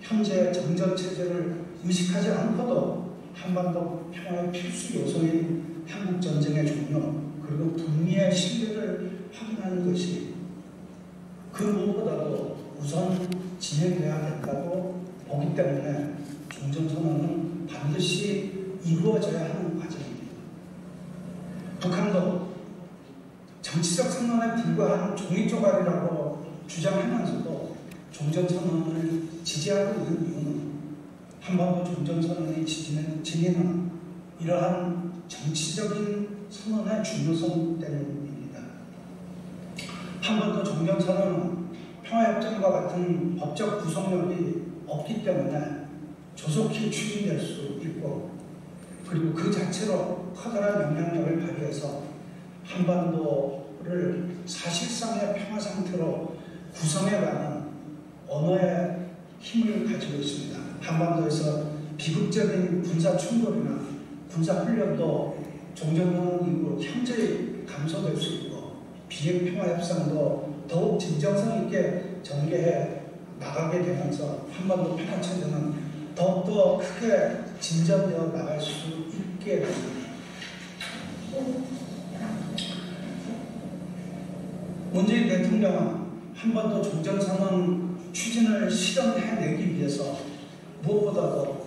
현재 정전체제를 의식하지 않고도 한반도 평화의 필수 요소인 한국전쟁의 종료 그리고 북미의 신뢰를 확인하는 것이 그 무엇보다도 우선 진행돼야 된다고 보기 때문에 종전선언은 반드시 이루어져야 하는 과정입니다. 북한도 정치적 선언에 불과한 종이 조각이라고 주장하면서도 종전선언을 지지하고 있는 이유는 한반도 종전선언이 지니는 이러한 정치적인 선언의 중요성 때문입니다. 한반도 종전선언은 평화협정과 같은 법적 구속력이 없기 때문에 조속히 추진될 수 있고 그리고 그 자체로 커다란 영향력을 발휘해서 한반도를 사실상의 평화 상태로 구성해가는 언어의 힘을 가지고 있습니다. 한반도에서 비극적인 군사 충돌이나 군사 훈련도 종전선언 이후 현저히 감소될 수 있고 비핵평화 협상도 더욱 진정성 있게 전개해 나가게 되면서 한반도 평화체제는 더욱더 크게 진전되어 나갈 수 있게 됩니다. 문재인 대통령은 한반도 종전선언 추진을 실현해내기 위해서 무엇보다도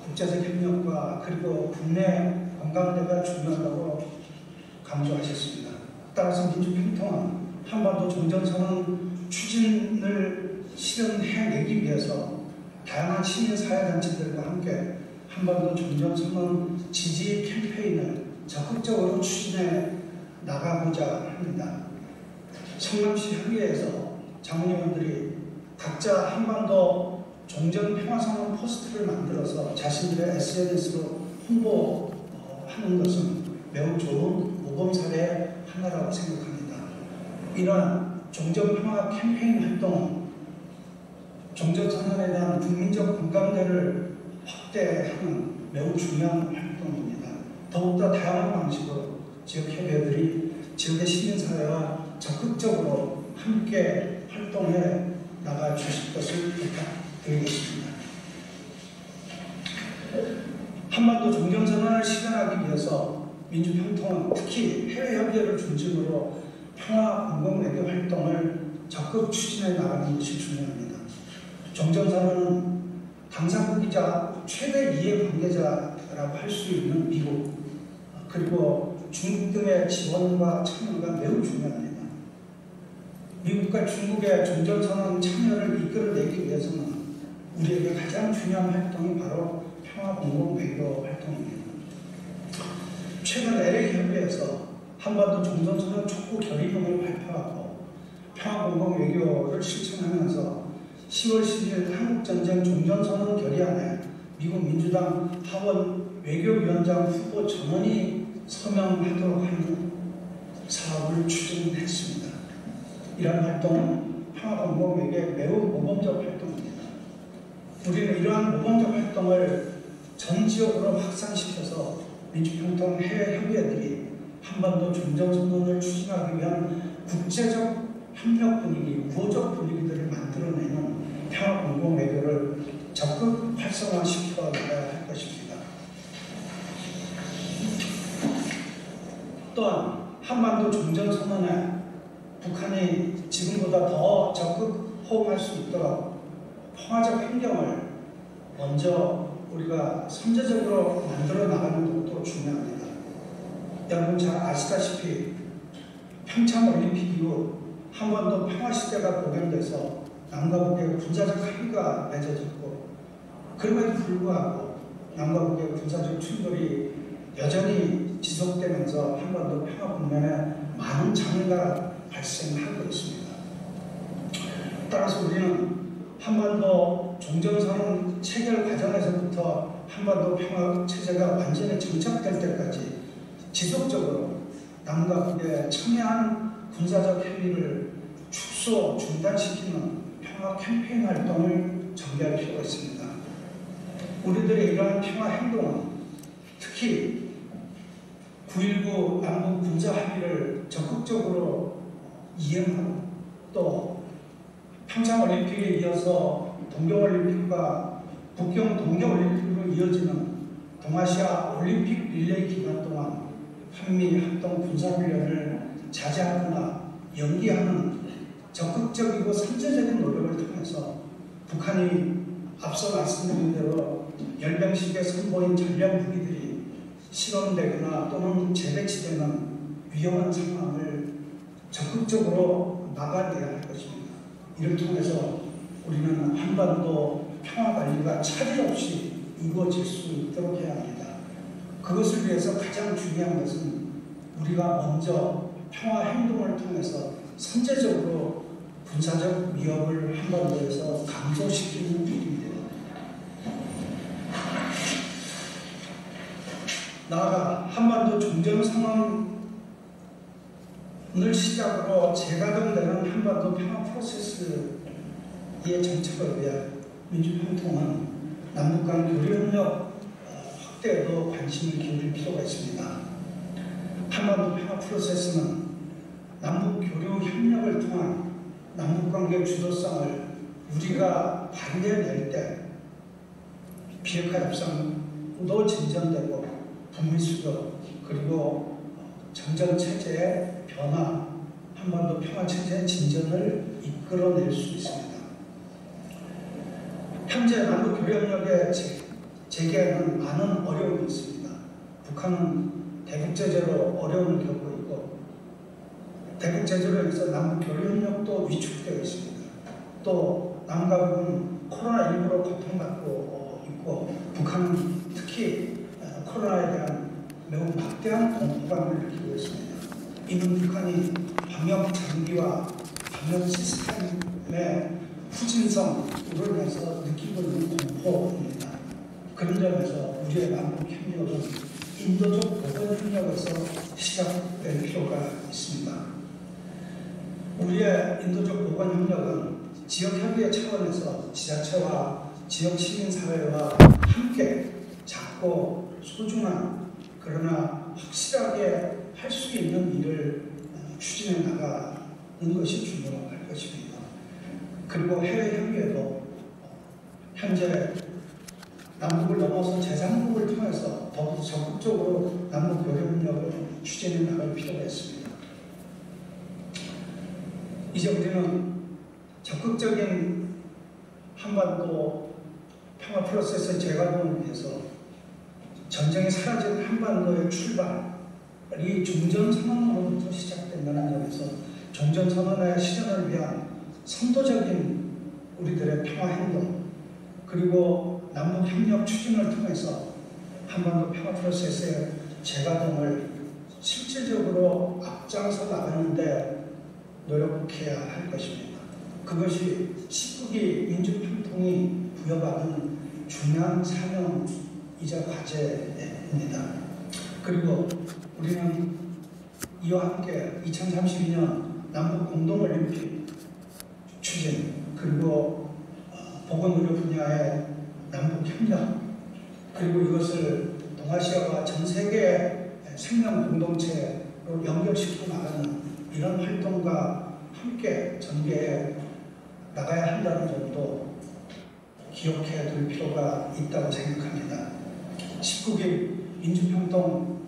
국제적 협력과 그리고 국내 관광대가 중요하다고 강조하셨습니다. 따라서 민주평통은 한반도 종전선언 추진을 실현해내기 위해서 다양한 시민사회단체들과 함께 한반도 종전선언 지지 캠페인을 적극적으로 추진해 나가고자 합니다. 성남시 협의회에서 장로님들이 각자 한반도 종전평화선언 포스트를 만들어서 자신들의 SNS로 홍보하는 것은 매우 좋은 모범 사례 하나라고 생각합니다. 이러한 종전평화 캠페인 활동은 종전선언에 대한 국민적 공감대를 확대하는 매우 중요한 활동입니다. 더욱더 다양한 방식으로 지역협의회들이 지역의 시민사회와 적극적으로 함께 활동해 나가 주실 것을 부탁드리겠습니다. 한반도 종전선언을 실현하기 위해서 민주평통은 특히 해외협의회를 중심으로 평화 공공외교 활동을 적극 추진해 나가는 것이 중요합니다. 종전선언은 당사국이자 최대 이해관계자라고 할 수 있는 미국 그리고 중국 등의 지원과 참여가 매우 중요합니다. 미국과 중국의 종전선언 참여를 이끌어내기 위해서는 우리에게 가장 중요한 활동이 바로 평화공동외교 활동입니다. 최근 LA협의회에서 한반도 종전선언 촉구 결의문을 발표하고 평화공동외교를 실천하면서 10월 10일 한국전쟁 종전선언 결의안에 미국 민주당 하원 외교위원장 후보 전원이 서명하도록 하는 사업을 추진했습니다. 이러한 활동은 평화공동외교의 매우 모범적 활동입니다. 우리는 이러한 모범적 활동을 전 지역으로 확산시켜서 민주평통 해외협의회들이 한반도 종전선언을 추진하기 위한 국제적 협력 분위기, 우호적 분위기들을 만들어내는 평화공동외교를 적극 활성화시켜 나가야 할 것입니다. 또한 한반도 종전선언에 북한이 지금보다 더 적극 호응할 수 있도록 평화적 환경을 먼저 우리가 선제적으로 만들어 나가는 것도 중요합니다. 여러분 잘 아시다시피 평창올림픽 이후 한반도 평화시대가 복원돼서 남과 북의 군사적 합의가 맺어졌고 그럼에도 불구하고 남과 북의 군사적 충돌이 여전히 지속되면서 한반도 평화 국면에 많은 장애가 발생하고 있습니다. 따라서 우리는 한반도 종전선언 체결 과정에서부터 한반도 평화 체제가 완전히 정착될 때까지 지속적으로 남과 북의 첨예한 군사적 협의를 축소, 중단시키는 평화 캠페인 활동을 전개할 필요가 있습니다. 우리들의 이러한 평화 행동은 특히 9.19 남북 군사 합의를 적극적으로 이행하고 또 평창올림픽에 이어서 동경올림픽과 북경 동계올림픽으로 이어지는 동아시아 올림픽 릴레이 기간 동안 한미 합동 군사훈련을 자제하거나 연기하는 적극적이고 선제적인 노력을 통해서 북한이 앞서 말씀드린 대로 열병식에 선보인 전략 무기들이 실험되거나 또는 재배치되는 위험한 상황을 적극적으로 막아내야 할 것입니다. 이를 통해서 우리는 한반도 평화관리가 차질 없이 이루어질 수 있도록 해야 합니다. 그것을 위해서 가장 중요한 것은 우리가 먼저 평화 행동을 통해서 선제적으로 군사적 위협을 한반도에서 감소시키는 일입니다. 나아가 한반도 종전선언을 시작으로 재가동되는 한반도 평화 프로세스의 정착을 위해 민주평통은 남북 간 교류협력 확대에도 관심을 기울일 필요가 있습니다. 한반도 평화 프로세스는 남북 교류 협력을 통한 남북관계 주도성을 우리가 발휘해낼 때 비핵화 협상도 진전되고 북미 수교 그리고 정전 체제의 변화, 한반도 평화 체제의 진전을 이끌어낼 수 있습니다. 현재 남북 교류 협력의 재개에는 많은 어려움이 있습니다. 북한은 대북 제재로 어려움을 겪고 있고 대북 제재로 인해서 남북 교류 협력도 위축되어 있습니다. 또 남과 북은 코로나19로 고통받고 있고 북한은 특히 코로나에 대한 매우 막대한 공포감을 느끼고 있습니다. 이는 북한이 방역 장비와 방역 시스템의 후진성으로 인해서 느끼고 있는 공포입니다. 그런 점에서 우리의 남북 협력은 인도적 보건 협력에서 시작될 필요가 있습니다. 우리의 인도적 보건 협력은 지역 협의회 차원에서 지자체와 지역 시민사회와 함께 작고 소중한 그러나 확실하게 할 수 있는 일을 추진해 나가는 것이 중요할 것입니다. 그리고 해외 협의회도 현재 남북을 넘어서 제3국을 통해서 더욱 적극적으로 남북 교류 협력을 추진해 나갈 필요가 있습니다. 이제 우리는 적극적인 한반도 평화 프로세스 재가동을 위해서 전쟁이 사라진 한반도의 출발이 종전선언으로부터 시작된다는 점에서 종전선언의 실현을 위한 선도적인 우리들의 평화행동 그리고 남북협력 추진을 통해서 한반도 평화 프로세스의 재가동을 실질적으로 앞장서 나가는데 노력해야 할 것입니다. 그것이 19기 민주평통이 부여받은 중요한 사명이자 과제입니다. 그리고 우리는 이와 함께 2032년 남북 공동올림픽 추진 그리고 보건의료 분야의 남북협력 그리고 이것을 동아시아와 전 세계의 생명 공동체로 연결시키고 나가는 이런 활동과 함께 전개해 나가야 한다는 점도 기억해 둘 필요가 있다고 생각합니다. 19기 민주평통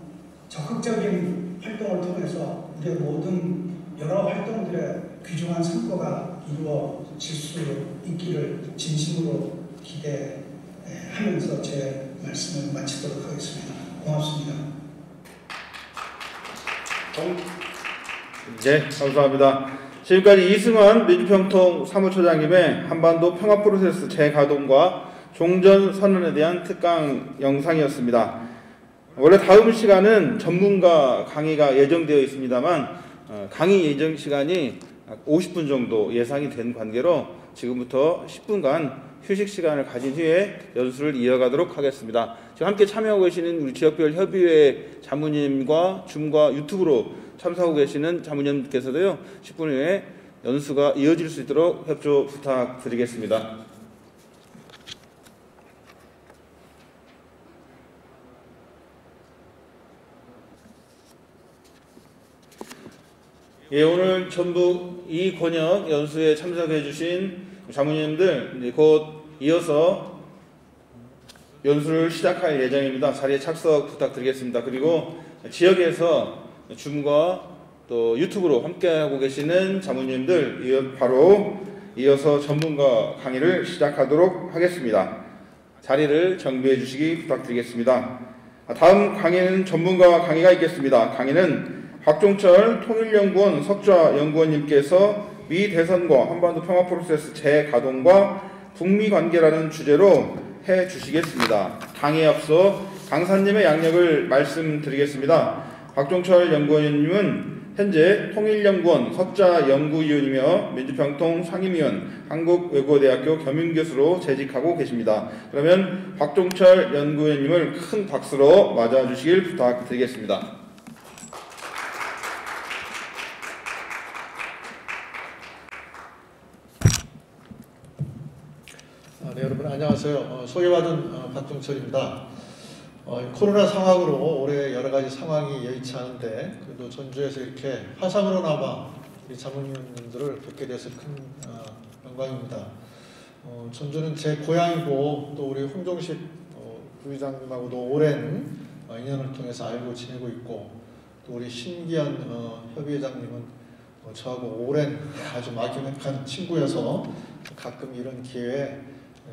적극적인 활동을 통해서 우리의 모든 여러 활동들의 귀중한 성과가 이루어질 수 있기를 진심으로 기대하면서 제 말씀을 마치도록 하겠습니다. 고맙습니다. 네, 감사합니다. 지금까지 이승환 민주평통 사무처장님의 한반도 평화 프로세스 재가동과 종전선언에 대한 특강 영상이었습니다. 원래 다음 시간은 전문가 강의가 예정되어 있습니다만 강의 예정 시간이 50분 정도 예상이 된 관계로 지금부터 10분간 휴식 시간을 가진 후에 연수를 이어가도록 하겠습니다. 지금 함께 참여하고 계시는 우리 지역별 협의회 자문위원과 줌과 유튜브로 참석하고 계시는 자문위원께서도요, 10분 후에 연수가 이어질 수 있도록 협조 부탁드리겠습니다. 예, 오늘 전북 이권역 연수에 참석해 주신 자문위원들 곧 이어서 연수를 시작할 예정입니다. 자리에 착석 부탁드리겠습니다. 그리고 지역에서 줌과 또 유튜브로 함께하고 계시는 자문위원들 바로 이어서 전문가 강의를 시작하도록 하겠습니다. 자리를 정비해 주시기 부탁드리겠습니다. 다음 강의는 전문가 강의가 있겠습니다. 강의는 박종철 통일연구원 석좌연구원님께서 미 대선과 한반도 평화 프로세스 재가동과 북미 관계라는 주제로 해 주시겠습니다. 강의에 앞서 강사님의 양력을 말씀드리겠습니다. 박종철 연구원님은 현재 통일연구원 석좌연구위원이며 민주평통 상임위원, 한국외국어대학교 겸임교수로 재직하고 계십니다. 그러면 박종철 연구원님을 큰 박수로 맞아주시길 부탁드리겠습니다. 네, 여러분 안녕하세요. 소개받은 박종철입니다. 코로나 상황으로 올해 여러 가지 상황이 여의치 않은데 그래도 전주에서 이렇게 화상으로나마 우리 자문위원님들을 뵙게 돼서 큰 영광입니다. 전주는 제 고향이고 또 우리 홍종식 부의장님하고도 오랜 인연을 통해서 알고 지내고 있고 또 우리 신기한 협의회장님은 저하고 오랜 아주 막연한 친구여서 가끔 이런 기회에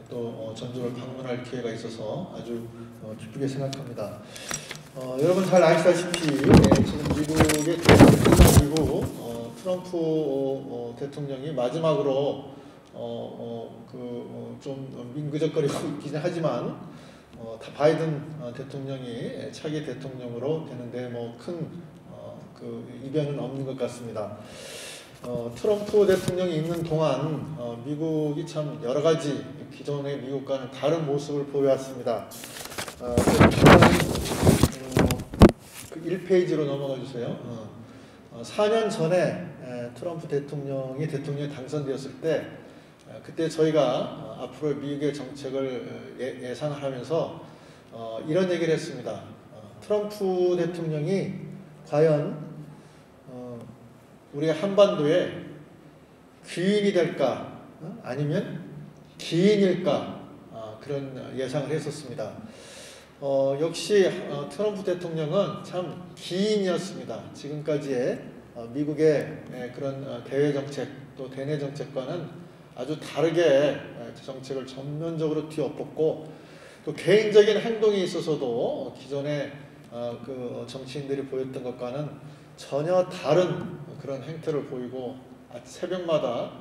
또 전주를 방문할 기회가 있어서 아주 기쁘게 생각합니다. 여러분 잘 아시다시피 지금 미국의 대선 이후 트럼프 대통령이 마지막으로 좀 민그적거리고 있긴 하지만 바이든 대통령이 차기 대통령으로 되는데 뭐 큰 이변은 없는 것 같습니다. 트럼프 대통령이 있는 동안 미국이 참 여러 가지 기존의 미국과는 다른 모습을 보여왔습니다. 그 1페이지로 넘어가 주세요. 4년 전에 트럼프 대통령이 당선되었을 때 그때 저희가 앞으로 미국의 정책을 예상을 하면서 이런 얘기를 했습니다. 트럼프 대통령이 과연 우리가 한반도에 귀인이 될까 아니면 기인일까 그런 예상을 했었습니다. 역시 트럼프 대통령은 참 기인이었습니다. 지금까지의 미국의 그런 대외 정책 또 대내 정책과는 아주 다르게 정책을 전면적으로 뒤엎었고 또 개인적인 행동에 있어서도 기존의 그 정치인들이 보였던 것과는 전혀 다른 그런 행태를 보이고 새벽마다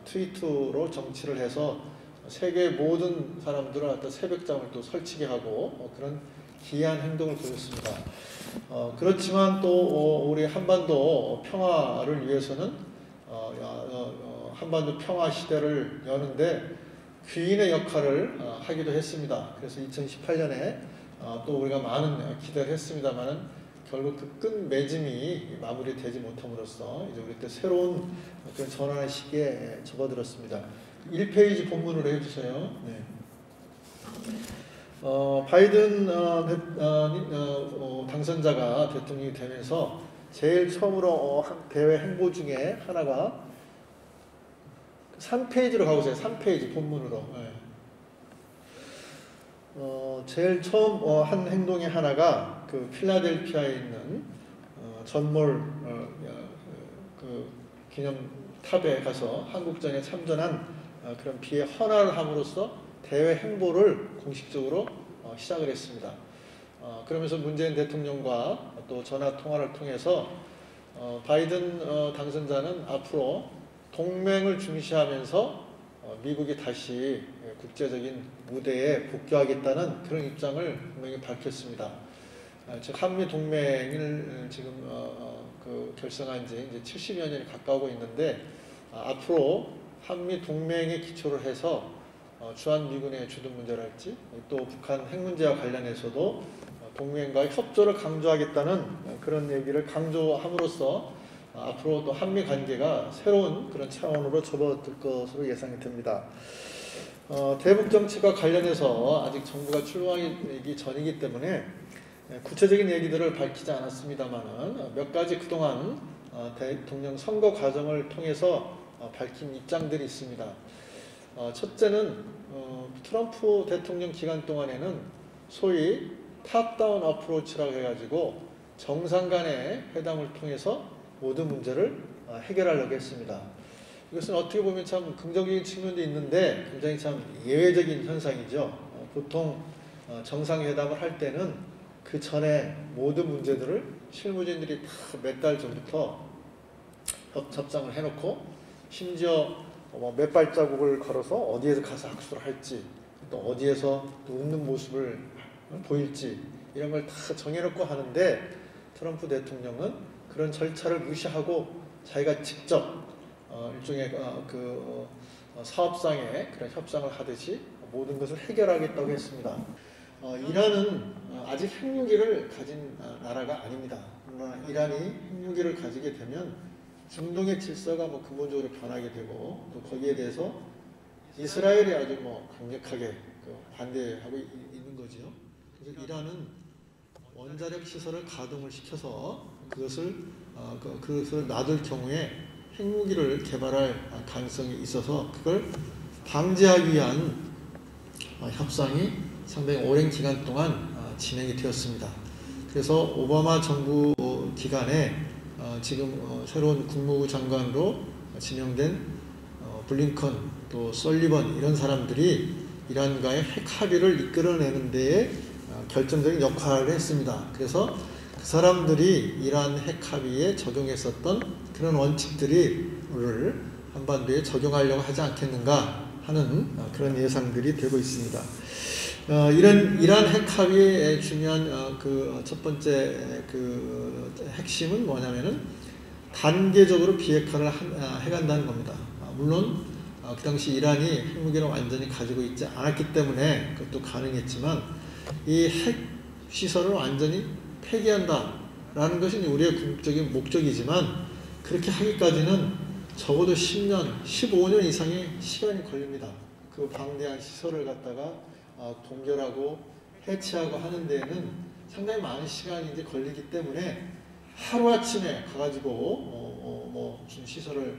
트위터로 정치를 해서 세계 모든 사람들을 갖다 새벽잠을 또 설치게 하고 그런 기이한 행동을 보였습니다. 그렇지만 또 우리 한반도 평화를 위해서는 한반도 평화 시대를 여는데 귀인의 역할을 하기도 했습니다. 그래서 2018년에 또 우리가 많은 기대를 했습니다만은 결국 그 끝맺음이 마무리되지 못함으로써 이제 우리 때 새로운 그런 전환의 시기에 접어들었습니다. 1페이지 본문으로 해주세요. 네. 바이든 당선자가 대통령이 되면서 제일 처음으로 한 대외 행보 중에 하나가 3페이지로 가보세요. 3페이지 본문으로. 네. 제일 처음 한 행동의 하나가 그 필라델피아에 있는 전몰 그 기념탑에 가서 한국전에 참전한 그런 비의 헌화를 함으로써 대외 행보를 공식적으로 시작을 했습니다. 그러면서 문재인 대통령과 또 전화 통화를 통해서 바이든 당선자는 앞으로 동맹을 중시하면서 미국이 다시 국제적인 무대에 복귀하겠다는 그런 입장을 분명히 밝혔습니다. 즉 한미 동맹을 지금 결성한 지 이제 70여 년이 가까우고 있는데 앞으로 한미 동맹에 기초를 해서 주한미군의 주둔 문제랄지 또 북한 핵 문제와 관련해서도 동맹과의 협조를 강조하겠다는 그런 얘기를 강조함으로써 앞으로 또 한미 관계가 새로운 그런 차원으로 접어들 것으로 예상이 됩니다. 대북 정책과 관련해서 아직 정부가 출범하기 전이기 때문에 구체적인 얘기들을 밝히지 않았습니다만은 몇 가지 그동안 대통령 선거 과정을 통해서 밝힌 입장들이 있습니다. 첫째는 트럼프 대통령 기간 동안에는 소위 탑다운 어프로치라고 해가지고 정상 간의 회담을 통해서 모든 문제를 해결하려고 했습니다. 이것은 어떻게 보면 참 긍정적인 측면도 있는데 굉장히 참 예외적인 현상이죠. 보통 정상회담을 할 때는 그 전에 모든 문제들을 실무진들이 다 몇 달 전부터 협상을 해놓고 심지어 몇 발자국을 걸어서 어디에서 가서 악수를 할지 또 어디에서 또 웃는 모습을 보일지 이런 걸 다 정해놓고 하는데 트럼프 대통령은 그런 절차를 무시하고 자기가 직접 일종의 사업상의 그런 협상을 하듯이 모든 것을 해결하겠다고 했습니다. 이란은 아직 핵무기를 가진 나라가 아닙니다. 그러나 이란이 핵무기를 가지게 되면 중동의 질서가 근본적으로 변하게 되고 또 거기에 대해서 이스라엘이 아주 강력하게 반대하고 있는 거죠. 그래서 이란은 원자력 시설을 가동을 시켜서 그것을 놔둘 경우에 핵무기를 개발할 가능성이 있어서 그걸 방지하기 위한 협상이 상당히 오랜 기간 동안 진행이 되었습니다. 그래서 오바마 정부 기간에 지금 새로운 국무부 장관으로 지명된 블링컨 또 설리번 이런 사람들이 이란과의 핵 합의를 이끌어내는 데에 결정적인 역할을 했습니다. 그래서 그 사람들이 이란 핵 합의에 적용했었던 그런 원칙들을 한반도에 적용하려고 하지 않겠는가 하는 그런 예상들이 되고 있습니다. 이란 핵 합의의 중요한 첫 번째 핵심은 뭐냐면은 단계적으로 비핵화를 해간다는 겁니다. 물론 그 당시 이란이 핵무기를 완전히 가지고 있지 않았기 때문에 그것도 가능했지만 이 핵 시설을 완전히 폐기한다라는 것이 우리의 궁극적인 목적이지만 그렇게 하기까지는 적어도 10년, 15년 이상의 시간이 걸립니다. 그 방대한 시설을 갖다가 동결하고 해체하고 하는 데에는 상당히 많은 시간이 이제 걸리기 때문에 하루아침에 가가지고 무슨 시설을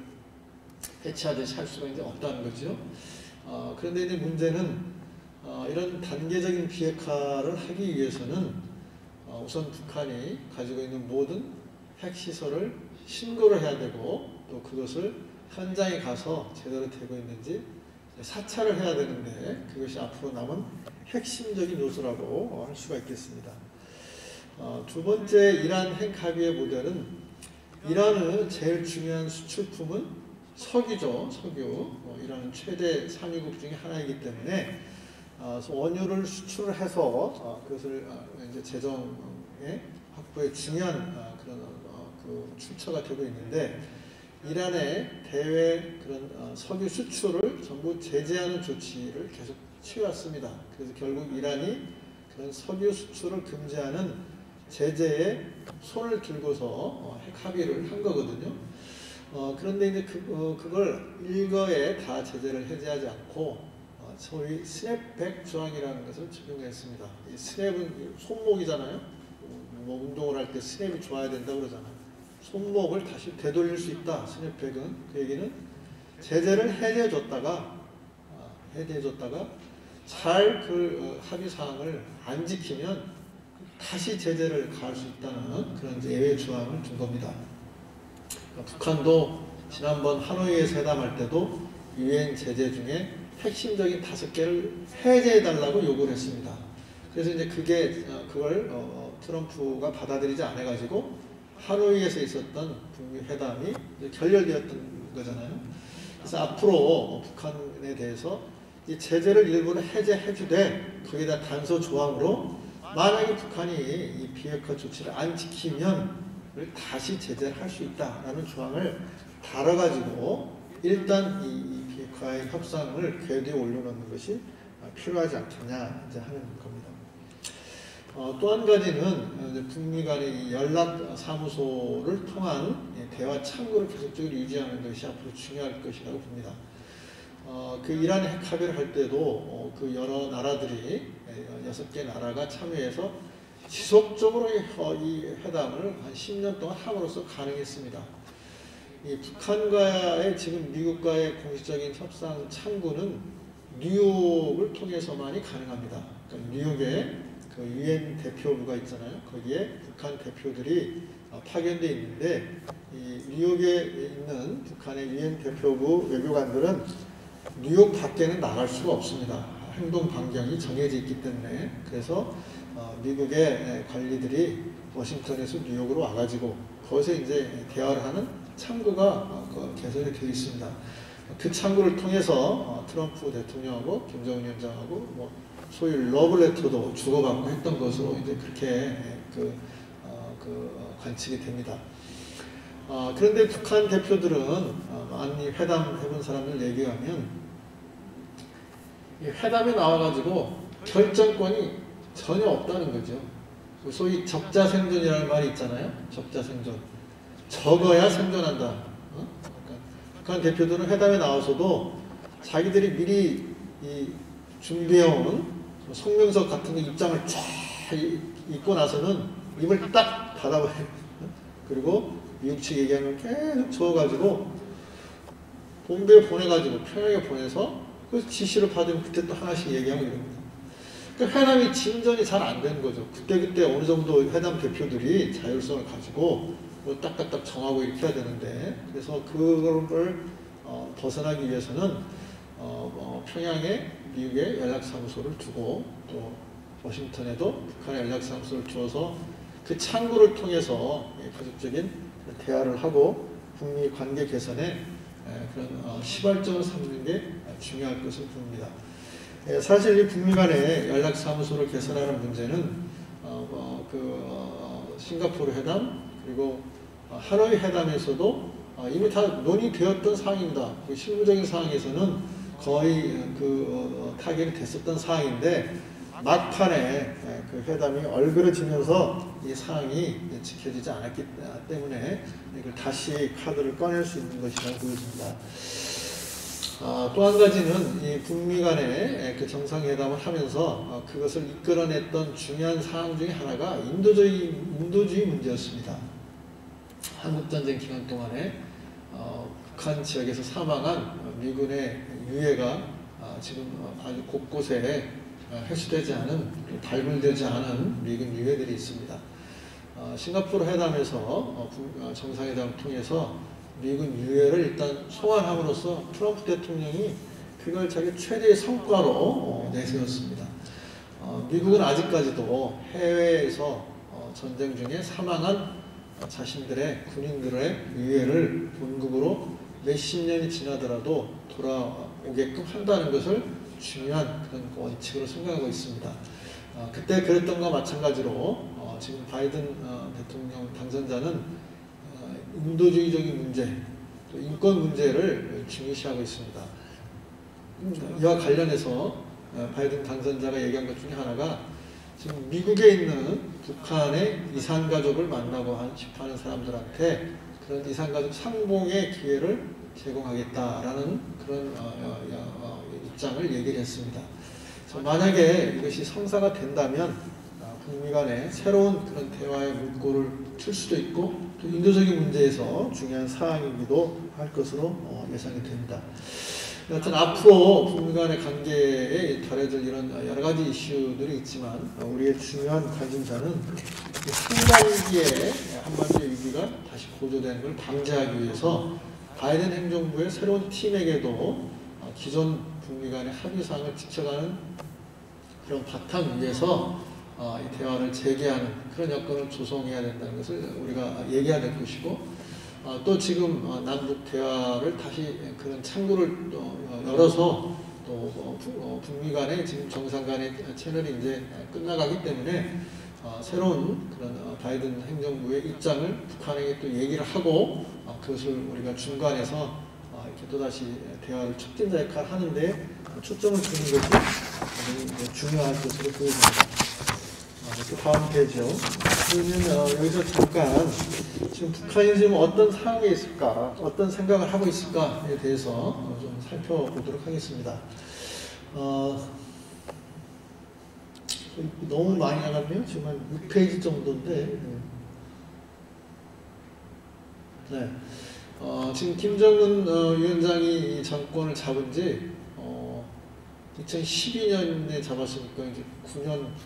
해체하듯이 할 수가 이제 없다는 거죠. 그런데 이제 문제는 이런 단계적인 비핵화를 하기 위해서는 우선 북한이 가지고 있는 모든 핵시설을 신고를 해야 되고 또 그것을 현장에 가서 제대로 되고 있는지 사찰을 해야 되는데 그것이 앞으로 남은 핵심적인 요소라고 할 수가 있겠습니다. 두 번째 이란 핵 합의의 모델은 이란의 제일 중요한 수출품은 석유죠. 석유. 이란은 최대 산유국 중에 하나이기 때문에 원유를 수출을 해서 그것을 이제 재정의 확보에 중요한 그런 출처가 되고 있는데 이란의 대외 그런 석유 수출을 전부 제재하는 조치를 계속 취해왔습니다. 그래서 결국 이란이 그런 석유 수출을 금지하는 제재에 손을 들고서 핵 합의를 한 거거든요. 그런데 이제 그걸 일거에 다 제재를 해제하지 않고 소위 스냅백 조항이라는 것을 적용했습니다. 이 스냅은 손목이잖아요. 운동을 할 때 스냅이 좋아야 된다고 그러잖아요. 손목을 다시 되돌릴 수 있다. 스냅백은 그 얘기는 제재를 해제해줬다가 잘 그 합의 사항을 안 지키면 다시 제재를 가할 수 있다는 그런 예외 조항을 둔 겁니다. 북한도 지난번 하노이에서 회담할 때도 유엔 제재 중에 핵심적인 5개를 해제해달라고 요구를 했습니다. 그래서 이제 그걸 트럼프가 받아들이지 않아가지고 하노이에서 있었던 북미 회담이 결렬되었던 거잖아요. 그래서 앞으로 북한에 대해서 이 제재를 일부러 해제해주되 거기다 단서 조항으로 만약에 북한이 이 비핵화 조치를 안 지키면 다시 제재를 할 수 있다라는 조항을 달아가지고 일단 이 비핵화의 협상을 궤도에 올려놓는 것이 필요하지 않겠냐 이제 하는 겁니다. 또 한 가지는 북미 간의 연락 사무소를 통한 대화 창구를 계속적으로 유지하는 것이 앞으로 중요할 것이라고 봅니다. 그 이란의 핵 합의를 할 때도 그 여러 나라들이 6개 나라가 참여해서 지속적으로 이 회담을 한 10년 동안 함으로써 가능했습니다. 이 북한과의 지금 미국과의 공식적인 협상 창구는 뉴욕을 통해서만이 가능합니다. 그러니까 뉴욕에 그 UN 대표부가 있잖아요. 거기에 북한 대표들이 파견되어 있는데 이 뉴욕에 있는 북한의 UN 대표부 외교관들은 뉴욕 밖에는 나갈 수가 없습니다. 행동 반경이 정해져 있기 때문에. 그래서 미국의 관리들이 워싱턴에서 뉴욕으로 와가지고 거기서 이제 대화를 하는 창구가 개설이 되어 있습니다. 그 창구를 통해서 트럼프 대통령하고 김정은 위원장하고 뭐 소위 러브레터도 주고받고 했던 것으로 이제 그렇게 관측이 됩니다. 그런데 북한 대표들은 많이 회담 해본 사람들 얘기하면 회담에 나와가지고 결정권이 전혀 없다는 거죠. 소위 적자생존이라는 말이 있잖아요. 적자생존. 적어야 생존한다. 그러니까 북한 대표들은 회담에 나와서도 자기들이 미리 준비해온 성명서 같은 거 입장을 쫙 읽고 나서는 입을 딱 닫아버려요. 그리고 미국 측 얘기하는 걸 계속 적어가지고 본부에 보내가지고 평양에 보내서 그 지시를 받으면 그때 또 하나씩 얘기하고 이럽니다. 그러니까 회담이 진전이 잘 안 되는 거죠. 그때 어느 정도 회담 대표들이 자율성을 가지고 뭐 딱딱딱 정하고 이렇게 해야 되는데, 그래서 그걸 벗어나기 위해서는 평양에 미국의 연락사무소를 두고 또 워싱턴에도 북한의 연락사무소를 두어서 그 창구를 통해서 계속적인 대화를 하고 북미 관계 개선에 그런 시발점을 삼는 게 중요할 것으로 봅니다. 사실 이 북미 간의 연락사무소를 개선하는 문제는 싱가포르 회담 그리고 하노이 회담에서도 이미 다 논의되었던 사항입니다. 그 실무적인 사항에서는 거의 타결이 됐었던 사항인데 막판에 그 회담이 얼그러지면서 이 사항이 지켜지지 않았기 때문에 이걸 다시 카드를 꺼낼 수 있는 것이라고 보여집니다. 또 한 가지는 이 북미 간의 그 정상회담을 하면서 그것을 이끌어냈던 중요한 사항 중에 하나가 인도주의 문제였습니다. 한국전쟁 기간 동안에 북한 지역에서 사망한 미군의 유해가 지금 아주 곳곳에 회수되지 않은, 발굴되지 않은 미군 유해들이 있습니다. 싱가포르 회담에서 정상회담을 통해서 미군 유해를 일단 송환함으로써 트럼프 대통령이 그걸 자기 최대의 성과로 내세웠습니다. 미국은 아직까지도 해외에서 전쟁 중에 사망한 자신들의 군인들의 유해를 본국으로 몇십 년이 지나더라도 돌아오게끔 한다는 것을 중요한 그런 원칙으로 생각하고 있습니다. 그때 그랬던 것과 마찬가지로 지금 바이든 대통령 당선자는 인도주의적인 문제, 또 인권 문제를 중요시하고 있습니다. 이와 관련해서 바이든 당선자가 얘기한 것 중에 하나가 지금 미국에 있는 북한의 이산가족을 만나고 싶어하는 사람들한테 그런 이산가족 상봉의 기회를 제공하겠다라는 그런 입장을 얘기를 했습니다. 그래서 만약에 이것이 성사가 된다면 북미 간에 새로운 그런 대화의 물꼬를 틀 수도 있고 또 인도적인 문제에서 중요한 사항이기도 할 것으로 예상이 됩니다. 여하튼 앞으로 북미 간의 관계에 다뤄질 이런 여러 가지 이슈들이 있지만 우리의 중요한 관심사는 상반기에 한반도의 위기가 다시 고조되는 걸 방지하기 위해서 바이든 행정부의 새로운 팀에게도 기존 북미 간의 합의사항을 지켜가는 그런 바탕 위에서 이 대화를 재개하는 그런 여건을 조성해야 된다는 것을 우리가 얘기해야 될 것이고, 또 지금 남북 대화를 다시 그런 창구를 열어서 또 북미 간의 지금 정상 간의 채널이 이제 끝나가기 때문에 새로운 그런 바이든 행정부의 입장을 북한에게 또 얘기를 하고 그것을 우리가 중간에서 이렇게 또다시 대화를 촉진자 역할을 하는데 초점을 두는 것이 굉장히 중요한 것으로 보여집니다. 그 다음 페이지요. 그러면 여기서 잠깐 지금 북한이 지금 어떤 상황에 있을까, 어떤 생각을 하고 있을까에 대해서 좀 살펴보도록 하겠습니다. 너무 많이 나갔네요. 지금 한 6페이지 정도인데. 네. 지금 김정은 위원장이 정권을 잡은 지 2012년에 잡았으니까 이제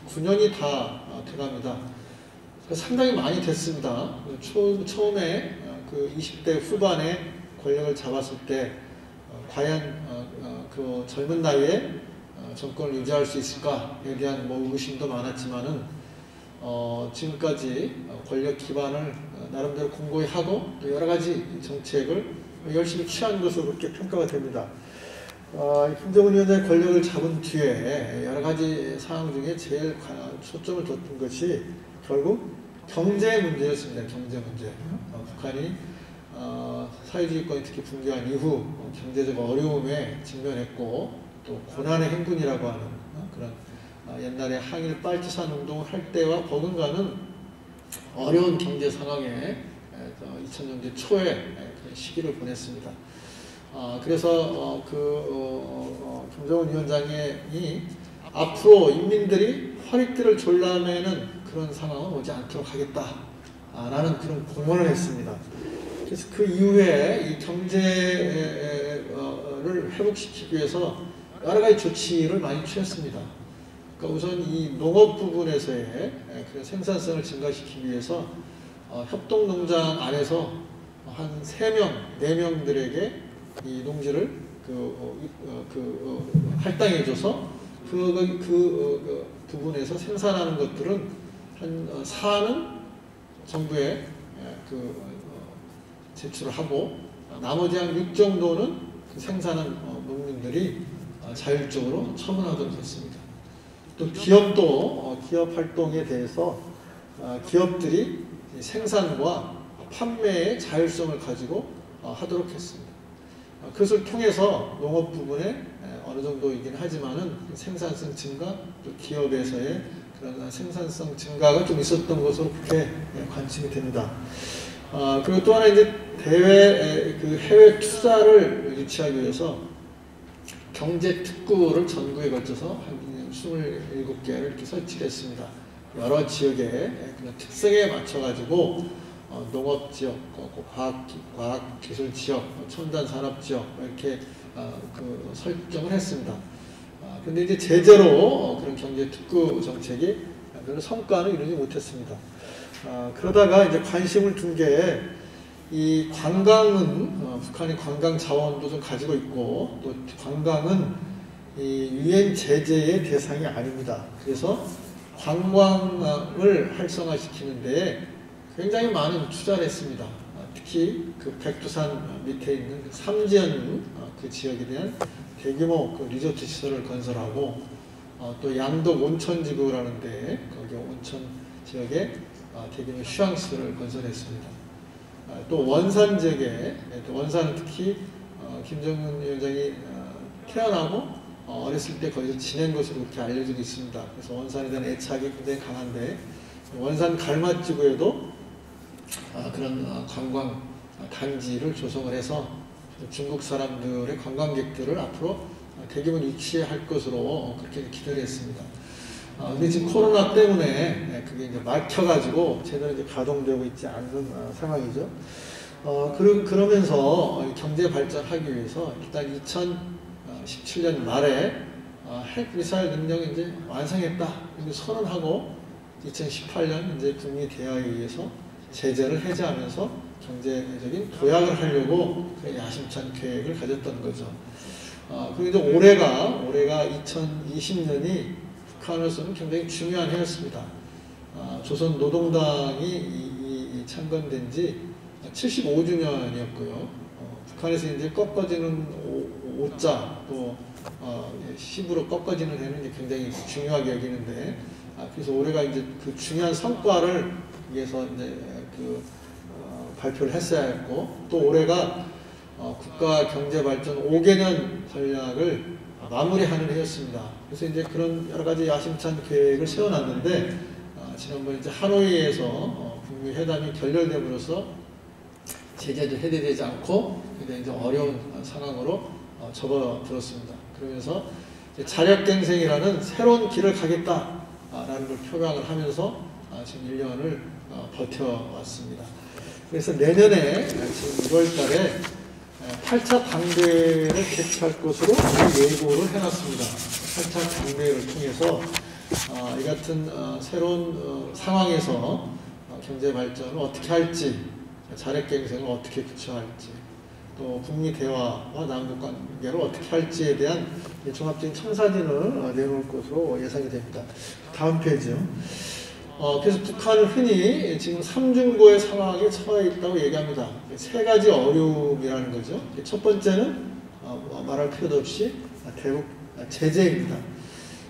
9년이 다 돼갑니다. 그러니까 상당히 많이 됐습니다. 처음에 그 20대 후반에 권력을 잡았을 때 과연 그 젊은 나이에 정권을 유지할 수 있을까에 대한 의심도 많았지만은 지금까지 권력 기반을 나름대로 공고히 하고 또 여러 가지 정책을 열심히 취한 것으로 그렇게 평가가 됩니다. 김정은 위원장이 권력을 잡은 뒤에 여러 가지 상황 중에 제일 초점을 뒀던 것이 결국 경제 문제였습니다. 경제 문제. 북한이 사회주의권이 특히 붕괴한 이후 경제적 어려움에 직면했고 또 고난의 행군이라고 하는 그런 옛날에 항일 빨치산 운동을 할 때와 버금가는 어려운 경제 상황에 2000년대 초에 그 시기를 보냈습니다. 그래서 김정은 위원장이 앞으로 인민들이 허리띠를 졸라매는 그런 상황은 오지 않도록 하겠다라는 그런 공언을 했습니다. 그래서 그 이후에 이 경제를 회복시키기 위해서 여러 가지 조치를 많이 취했습니다. 그러니까 우선 이 농업 부분에서의 그 생산성을 증가시키기 위해서 협동농장 안에서 한 3명, 4명들에게 이 농지를 할당해줘서 그 부분에서 생산하는 것들은 한 4는 정부에 제출을 하고 나머지 한 6 정도는 그 생산한 농민들이 자율적으로 처분하도록 했습니다. 또 기업도 기업 활동에 대해서 기업들이 생산과 판매의 자율성을 가지고 하도록 했습니다. 그것을 통해서 농업 부분에 어느 정도이긴 하지만은 생산성 증가, 또 기업에서의 그런 생산성 증가가 좀 있었던 것으로 그렇게 관측이 됩니다. 그리고 또 하나 이제 해외 투자를 유치하기 위해서 경제 특구를 전국에 걸쳐서 한 27개를 이렇게 설치했습니다. 여러 지역의 그런 특성에 맞춰가지고 농업 지역, 과학 기술 지역, 첨단 산업 지역 이렇게 설정을 했습니다. 그런데 이제 제대로 그런 경제 특구 정책이 별로 성과는 이루지 못했습니다. 그러다가 이제 관심을 둔 게 이 관광은 북한이 관광 자원도 좀 가지고 있고 또 관광은 이 유엔 제재의 대상이 아닙니다. 그래서 관광을 활성화시키는데 굉장히 많은 투자를 했습니다. 특히 그 백두산 밑에 있는 삼지연 그 지역에 대한 대규모 그 리조트 시설을 건설하고 또 양덕 온천지구라는 데 거기 온천 지역에 대규모 휴양시설을 건설했습니다. 또 원산 지역에 원산은 특히 김정은 위원장이 태어나고 어렸을 때 거기서 지낸 것으로 그렇게 알려지고 있습니다. 그래서 원산에 대한 애착이 굉장히 강한데 원산 갈맞지구에도 그런 관광 단지를 조성을 해서 중국 사람들의 관광객들을 앞으로 대규모 유치할 것으로 그렇게 기대를 했습니다. 근데 지금 코로나 때문에 그게 이제 막혀가지고 제대로 이제 가동되고 있지 않는 상황이죠. 그러면서 경제 발전하기 위해서 일단 2017년 말에 핵 미사일 능력을 이제 완성했다 이렇게 선언하고 2018년 이제 북미 대화에 의해서 제재를 해제하면서 경제적인 도약을 하려고 야심찬 계획을 가졌던 거죠. 그리고 이제 올해가 2020년이 북한으로서는 굉장히 중요한 해였습니다. 조선 노동당이 창건된 지 75주년이었고요. 북한에서 이제 꺾어지는 오자 또 10으로 꺾어지는 해는 굉장히 중요하게 여기는데 그래서 올해가 이제 그 중요한 성과를 위해서 이제 발표를 했어야 했고, 또 올해가 국가 경제 발전 5개년 전략을 마무리하는 해였습니다. 그래서 이제 그런 여러 가지 야심찬 계획을 세워놨는데, 지난번 이제 하노이에서 북미 회담이 결렬됨으로써 제재도 해제되지 않고 이제 어려운 상황으로 접어들었습니다. 그러면서 자력갱생이라는 새로운 길을 가겠다라는 걸 표명을 하면서 지금 1년을 버텨왔습니다. 그래서 내년에 지금 2월 달에 8차 당대회를 개최할 것으로 예고를 해놨습니다. 8차 당대회를 통해서 이 같은 새로운 상황에서 경제 발전을 어떻게 할지, 자력갱생을 어떻게 구체화할지, 또 북미 대화와 남북 관계를 어떻게 할지에 대한 종합적인 청사진을 내놓을 것으로 예상이 됩니다. 다음 페이지요. 그래서 북한은 흔히 지금 삼중고의 상황에 처해 있다고 얘기합니다. 세 가지 어려움이라는 거죠. 첫 번째는 말할 필요도 없이 대북 제재입니다.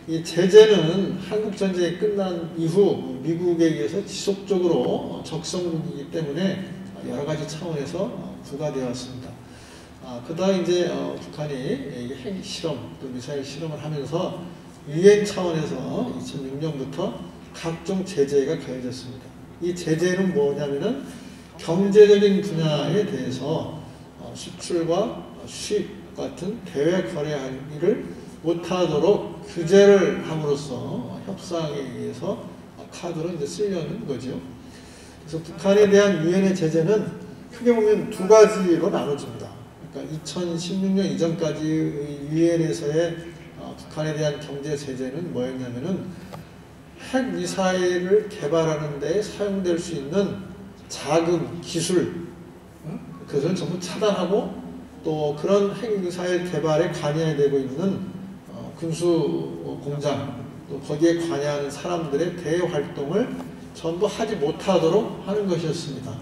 이 제재는 한국 전쟁이 끝난 이후 미국에 의해서 지속적으로 적성국이기 때문에 여러 가지 차원에서 부과되어 왔습니다. 그러다 이제 북한이 핵 실험 또 미사일 실험을 하면서 유엔 차원에서 2006년부터 각종 제재가 가해졌습니다. 이 제재는 뭐냐면은 경제적인 분야에 대해서 수출과 수입 같은 대외 거래 행위를 못하도록 규제를 함으로써 협상에 의해서 카드로 이제 쓰려는 거죠. 그래서 북한에 대한 유엔의 제재는 크게 보면 두 가지로 나눠집니다. 그러니까 2016년 이전까지 유엔에서의 북한에 대한 경제 제재는 뭐였냐면은 핵 미사일을 개발하는 데 사용될 수 있는 자금, 기술, 그것을 전부 차단하고 또 그런 핵 미사일 개발에 관여되고 있는 군수 공장, 또 거기에 관여하는 사람들의 대외 활동을 전부 하지 못하도록 하는 것이었습니다.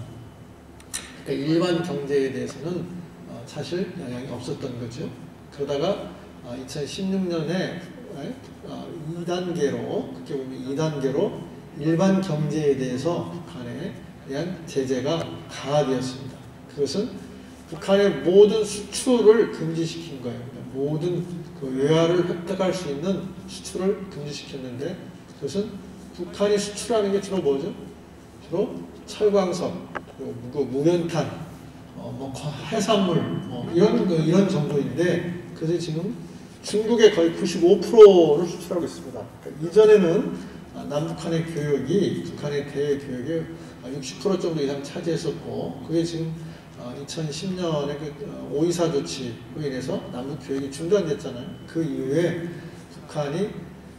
그러니까 일반 경제에 대해서는 사실 영향이 없었던 거죠. 그러다가 2016년에 2단계로, 그렇게 보면 2단계로 일반 경제에 대해서 북한에 대한 제재가 강화되었습니다. 그것은 북한의 모든 수출을 금지시킨 거예요. 모든 그 외화를 획득할 수 있는 수출을 금지시켰는데, 그것은 북한이 수출하는 게 주로 뭐죠? 주로 철광석, 무연탄, 해산물, 이런 정도인데, 그래서 지금 중국의 거의 95%를 수출하고 있습니다. 그러니까 이전에는 남북한의 교역이 북한의 대외 교역의 60% 정도 이상 차지했었고, 그게 지금 2010년에 그 5.24 조치로 인해서 남북 교역이 중단됐잖아요. 그 이후에 북한이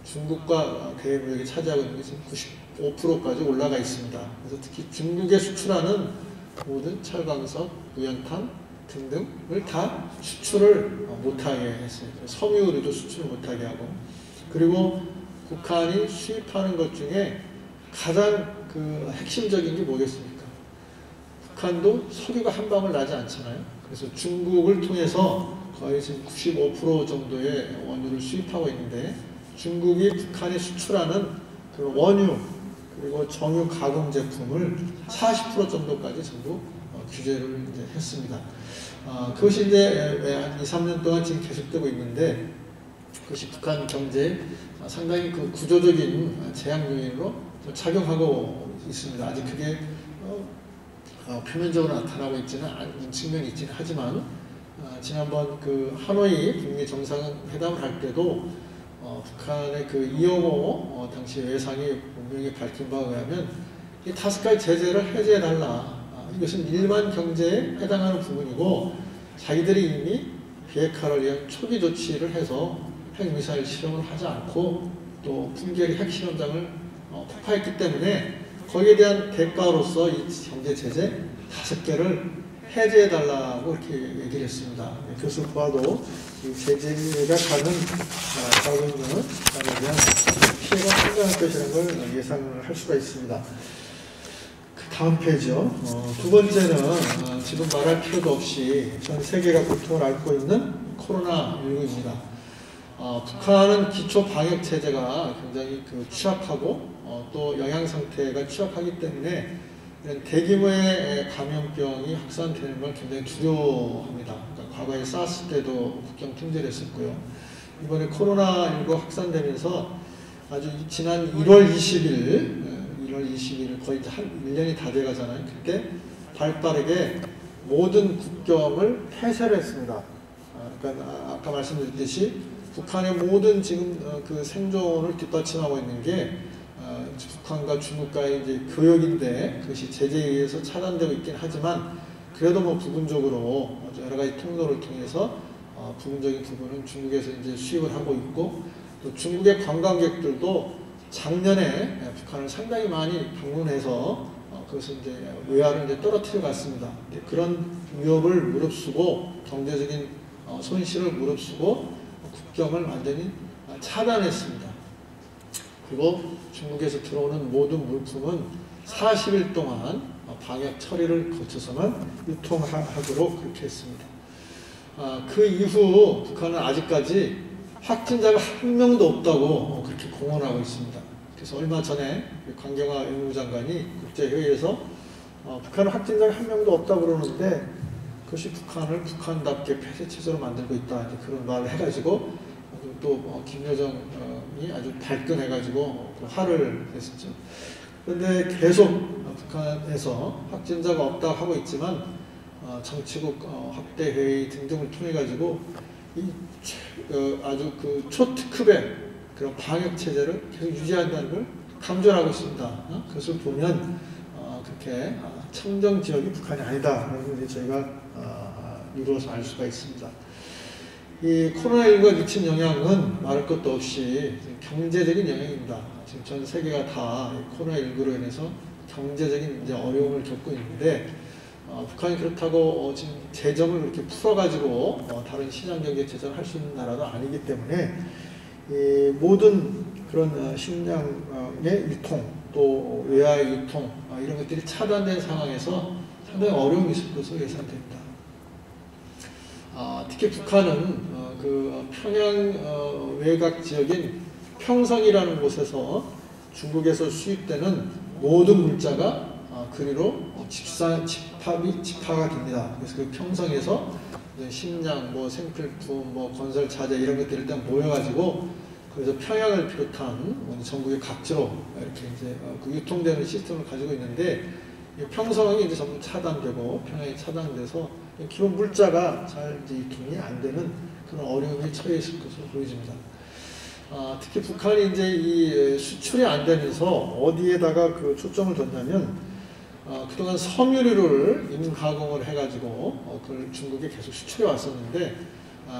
중국과 대외 무역이 차지하고 있는 게 지금 95%까지 올라가 있습니다. 그래서 특히 중국에 수출하는 모든 철광석, 무연탄 등등을 다 수출을 못하게 했어요. 섬유류도 수출을 못하게 하고, 그리고 북한이 수입하는 것 중에 가장 그 핵심적인 게 뭐겠습니까? 북한도 석유가 한 방울 나지 않잖아요. 그래서 중국을 통해서 거의 지금 95% 정도의 원유를 수입하고 있는데, 중국이 북한에 수출하는 그 원유 그리고 정유 가공 제품을 40% 정도까지 전부 규제를 이제 했습니다. 그것이 이제 한 2, 3년 동안 지금 계속되고 있는데, 그것이 북한 경제에 상당히 그 구조적인 제약 요인으로 작용하고 있습니다. 아직 그게 표면적으로 나타나고 있지는 않은 측면이 있지는 하지만, 지난번 그 하노이 북미 정상회담을 할 때도 북한의 그 이영호 당시 외상이 분명히 밝힌 바에 의하면 이 5가지 제재를 해제해달라. 이것은 일반 경제에 해당하는 부분이고, 자기들이 이미 비핵화를 위한 초기 조치를 해서 핵미사일 실험을 하지 않고 또 풍계리 핵실험장을 폭파했기 때문에 거기에 대한 대가로서 이 경제 제재 5개를 해제해달라고 이렇게 얘기를 했습니다. 그것을 보아도 이 제재가 가는 과거에는 북한에 대한 피해가 상당할 것이라는 걸 예상을 할 수가 있습니다. 다음 페이지요. 두 번째는 지금 말할 필요도 없이 전 세계가 고통을 앓고 있는 코로나19입니다. 북한은 기초 방역 체제가 굉장히 취약하고 또 영양 상태가 취약하기 때문에 이런 대규모의 감염병이 확산되는 걸 굉장히 두려워합니다. 그러니까 과거에 사스 때도 국경 통제를 했었고요. 이번에 코로나19 확산되면서 아주 지난 1월 20일 거의 한 1년이 다 돼가잖아요. 그때 발빠르게 모든 국경을 폐쇄를 했습니다. 그러니까 아까 말씀드렸듯이 북한의 모든 지금 그 생존을 뒷받침하고 있는 게 북한과 중국과의 이제 교역인데 그것이 제재에 의해서 차단되고 있긴 하지만 그래도 뭐 부분적으로 여러 가지 통로를 통해서 부분적인 부분은 중국에서 이제 수입을 하고 있고 또 중국의 관광객들도 작년에 북한을 상당히 많이 방문해서 그것을 이제 외화를 이제 떨어뜨려 갔습니다. 그런 위협을 무릅쓰고 경제적인 손실을 무릅쓰고 국경을 완전히 차단했습니다. 그리고 중국에서 들어오는 모든 물품은 40일 동안 방역 처리를 거쳐서만 유통하도록 그렇게 했습니다. 그 이후 북한은 아직까지 확진자가 한 명도 없다고 그렇게 공언하고 있습니다. 그래서 얼마 전에 강경화 외무부 장관이 국제회의에서 북한은 확진자가 한 명도 없다고 그러는데 그것이 북한을 북한답게 폐쇄체제로 만들고 있다. 그런 말을 해가지고 또 김여정이 아주 발끈해가지고 화를 냈었죠. 그런데 계속 북한에서 확진자가 없다고 하고 있지만 정치국 확대회의 등등을 통해가지고 아주 그 초특급의 그런 방역체제를 계속 유지한다는 걸 강조를 하고 있습니다. 그것을 보면 그렇게 청정지역이 북한이 아니다. 그런 저희가 이루어서 알 수가 있습니다. 이 코로나19가 미친 영향은 말할 것도 없이 경제적인 영향입니다. 지금 전 세계가 다 코로나19로 인해서 경제적인 이제 어려움을 겪고 있는데 북한이 그렇다고 지금 재정을 그렇게 풀어가지고 다른 시장경제 재정을 할 수 있는 나라도 아니기 때문에 이 모든 그런 식량의 유통 또 외화의 유통 이런 것들이 차단된 상황에서 상당히 어려움이 있을 것으로 예상됩니다. 특히 북한은 그 평양 외곽 지역인 평성이라는 곳에서 중국에서 수입되는 모든 물자가 그리로 집화가 됩니다. 그래서 그 평성에서 식량, 뭐 생필품, 뭐 건설 자재 이런 것들이 일단 모여가지고 그래서 평양을 비롯한 전국의 각지로 이렇게 이제 그 유통되는 시스템을 가지고 있는데 평성이 이제 전부 차단되고 평양이 차단돼서 기본 물자가 잘 이제 유통이 안 되는 그런 어려움에 처해 있을 것으로 보여집니다. 특히 북한이 이제 이 수출이 안 되면서 어디에다가 그 초점을 뒀냐면 그동안 섬유류를 임가공을 해가지고 그걸 중국에 계속 수출해 왔었는데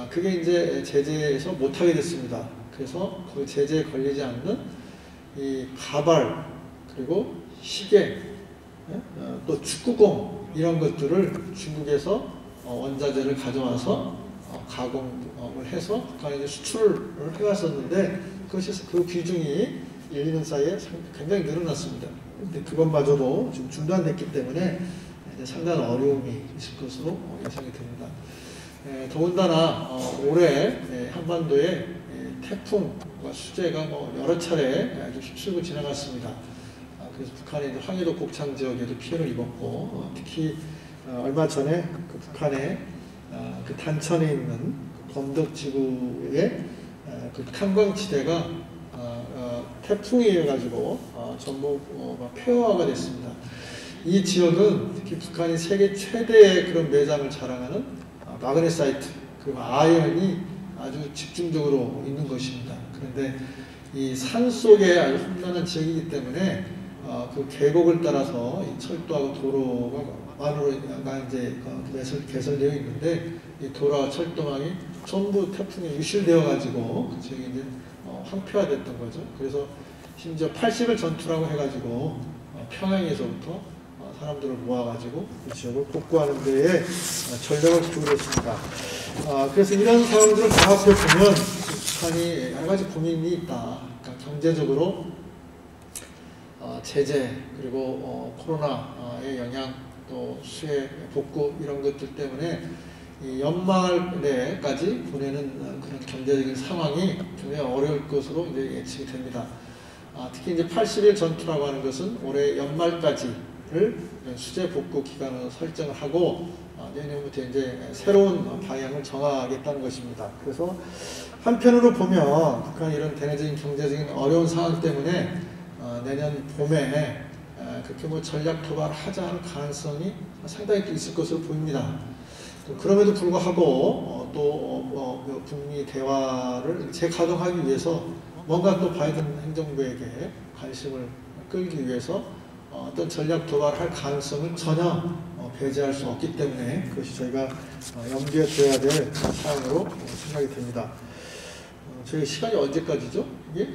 그게 이제 제재에서 못하게 됐습니다. 그래서 그 제재에 걸리지 않는 이 가발 그리고 시계 또 축구공 이런 것들을 중국에서 원자재를 가져와서 가공을 해서 북한에 이제 수출을 해왔었는데 그것이 그 비중이 1, 2년 사이에 굉장히 늘어났습니다. 근데 그것마저도 지금 중단됐기 때문에 이제 상당한 어려움이 있을 것으로 예상이 됩니다. 더군다나 올해 한반도에 태풍과 수재가 여러 차례 아주 휩쓸고 지나갔습니다. 그래서 북한의 황해도 곡창 지역에도 피해를 입었고 특히 얼마 전에 그 북한의 그 단천에 있는 범덕 지구의 그 탄광지대가 태풍에 의해 가지고 전부 폐허가 됐습니다. 이 지역은 특히 북한이 세계 최대의 그런 매장을 자랑하는 마그네사이트 그리고 아연이 아주 집중적으로 있는 것입니다. 그런데 이 산 속에 아주 험난한 지역이기 때문에 그 계곡을 따라서 이 철도하고 도로가 이제 개설되어 있는데 이 도로와 철도망이 전부 태풍에 유실되어 가지고 그 지역이 이제 황폐화됐던 거죠. 그래서 심지어 80일 전투라고 해가지고 평양에서부터 사람들을 모아가지고 그 지역을 복구하는 데에 전력을 기울였습니다. 그래서 이런 상황들을 다 합해보면 북한이 여러 가지 고민이 있다. 그러니까 경제적으로 제재 그리고 코로나의 영향 또 수해 복구 이런 것들 때문에 이 연말에까지 보내는 그런 경제적인 상황이 굉장히 어려울 것으로 이제 예측이 됩니다. 특히 이제 80일 전투라고 하는 것은 올해 연말까지를 수재 복구 기간으로 설정을 하고 내년부터 이제 새로운 방향을 정하겠다는 것입니다. 그래서 한편으로 보면 북한이 이런 대내적인 경제적인 어려운 상황 때문에 내년 봄에 그렇게 뭐 전략 도발하지 않을 가능성이 상당히 있을 것으로 보입니다. 그럼에도 불구하고 또 북미 대화를 재가동하기 위해서 뭔가 또 바이든 행정부에게 관심을 끌기 위해서 어떤 전략 도발할 가능성을 전혀 배제할 수 없기 때문에 그것이 저희가 염두에 둬야 될 사항으로 생각이 됩니다. 저희 시간이 언제까지죠? 이게?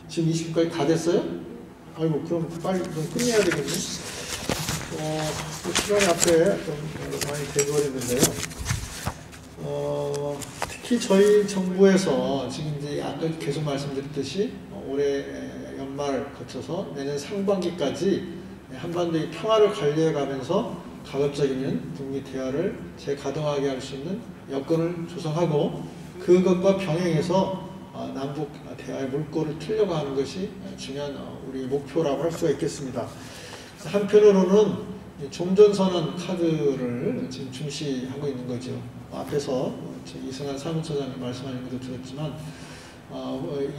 지금 20분까지 다 됐어요? 아이고, 그럼 빨리 좀 끝내야 되겠네. 시간이 앞에 좀 많이 돼버렸는데요. 특히 저희 정부에서 지금 이제 아까 계속 말씀드렸듯이 올해 연말 거쳐서 내년 상반기까지 한반도의 평화를 관리해가면서 가급적이면 북미 대화를 재가동하게 할 수 있는 여건을 조성하고 그것과 병행해서 남북 대화의 물꼬를 틀려고 하는 것이 중요한 우리 목표라고 할 수가 있겠습니다. 한편으로는 종전선언 카드를 지금 중시하고 있는 거죠. 앞에서 이승환 사무처장이 말씀하신 것도 들었지만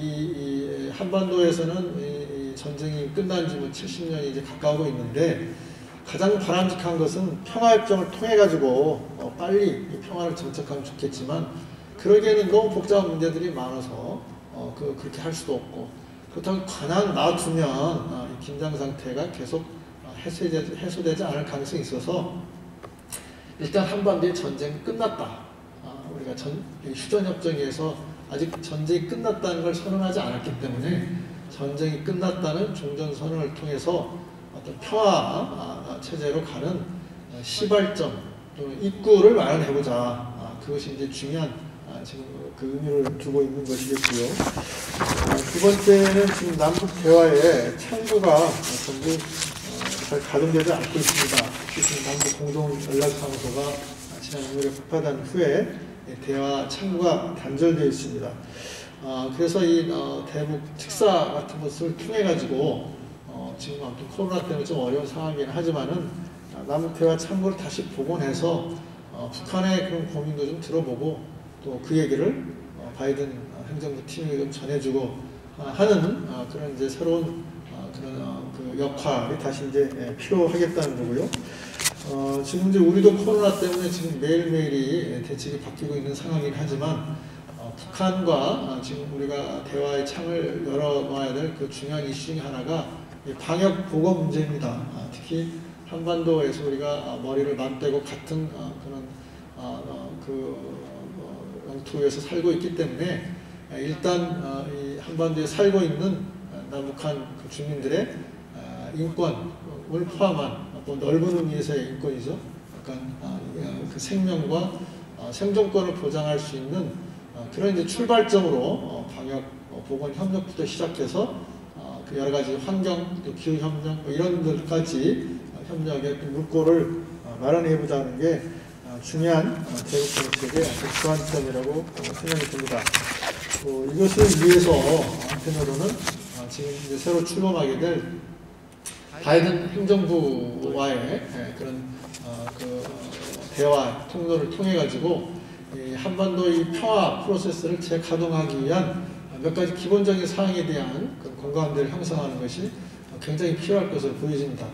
이 한반도에서는 이 전쟁이 끝난 지 70년이 이제 가까우고 있는데 가장 바람직한 것은 평화협정을 통해 가지고 빨리 이 평화를 정착하면 좋겠지만 그러기에는 너무 복잡한 문제들이 많아서 그렇게 할 수도 없고 그렇다고 가만 놔두면 이 긴장 상태가 계속 해소되지 않을 가능성이 있어서 일단 한반도의 전쟁이 끝났다. 우리가 휴전협정에서 아직 전쟁이 끝났다는 걸 선언하지 않았기 때문에 전쟁이 끝났다는 종전선언을 통해서 어떤 평화 체제로 가는 시발점 또는 입구를 마련해보자. 그것이 이제 중요한 지금 그 의미를 두고 있는 것이겠고요. 두 번째는 지금 남북 대화의 창구가 전부 잘 가동되지 않고 있습니다. 지금 남북 공동 연락사무소가 지난 6월에 폭파한 후에 대화 창구가 단절되어 있습니다. 그래서 이 대북 특사 같은 것을 통해 가지고 지금 아무튼 코로나 때문에 좀 어려운 상황이긴 하지만은 남북 대화 창구를 다시 복원해서 북한의 그런 고민도 좀 들어보고 또 그 얘기를 바이든 행정부 팀에게 좀 전해주고 하는 그런 이제 새로운 그런 그 역할이 다시 이제 필요하겠다는 거고요. 지금 이제 우리도 코로나 때문에 지금 매일매일이 대책이 바뀌고 있는 상황이긴 하지만 북한과 지금 우리가 대화의 창을 열어놔야 될 그 중요한 이슈 중에 하나가 방역 보건 문제입니다. 특히 한반도에서 우리가 머리를 맞대고 같은 그런 영토에서 살고 있기 때문에 일단 이 한반도에 살고 있는 남북한 그 주민들의 인권을 포함한 넓은 의미에서의 인권이죠. 약간 그 생명과 생존권을 보장할 수 있는 그런 이제 출발점으로 방역 보건 협력부터 시작해서 그 여러 가지 환경, 또 기후 협력 이런 것까지 협력의 물꼬를 마련해 보자는 게 중요한 대북 정책의 주안점이라고 생각이 듭니다. 이것을 위해서 한편으로는 지금 이제 새로 출범하게 될 바이든 행정부와의 그런 그 대화 통로를 통해 가지고 한반도의 평화 프로세스를 재가동하기 위한 몇 가지 기본적인 사항에 대한 그 공감대를 형성하는 것이 굉장히 필요할 것으로 보여집니다.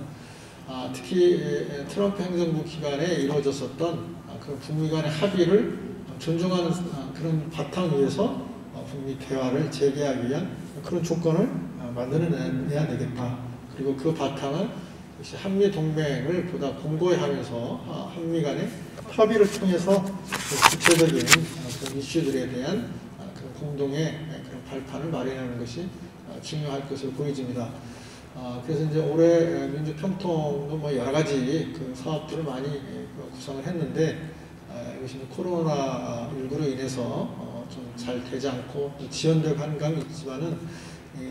특히 트럼프 행정부 기간에 이루어졌었던 그 북미 간의 합의를 존중하는 그런 바탕 위에서 북미 대화를 재개하기 위한 그런 조건을 만들어내야 되겠다. 그리고 그 바탕은 역시 한미 동맹을 보다 공고히 하면서 한미 간의 협의를 통해서 구체적인 그런 이슈들에 대한 그런 공동의 그런 발판을 마련하는 것이 중요할 것으로 보여집니다. 그래서 이제 올해 민주평통도 뭐 여러 가지 그 사업들을 많이 구성을 했는데 이것이 코로나19로 인해서 좀 잘 되지 않고 지연되고 하는 감이 있지만은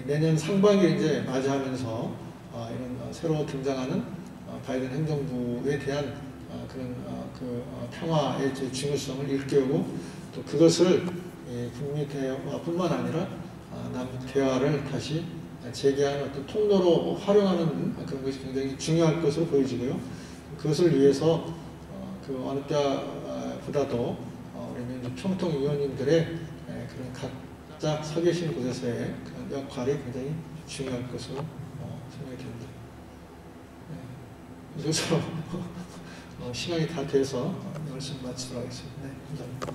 내년 상반기를 이제 맞이하면서 이런 새로 등장하는 바이든 행정부에 대한 평화의 중요성을 일깨우고 또 그것을 북미 대화뿐만 아니라 남북 대화를 다시 재개하는 어떤 통로로 활용하는 그런 것이 굉장히 중요할 것으로 보여지고요. 그것을 위해서 어느 때보다도 우리 민주평통위원님들의 그런 각자 서 계신 곳에서의 그런 역할이 굉장히 중요할 것으로 생각이 됩니다. 이것으로 시간이 다 돼서 말씀 마치도록 하겠습니다. 네, 감사합니다.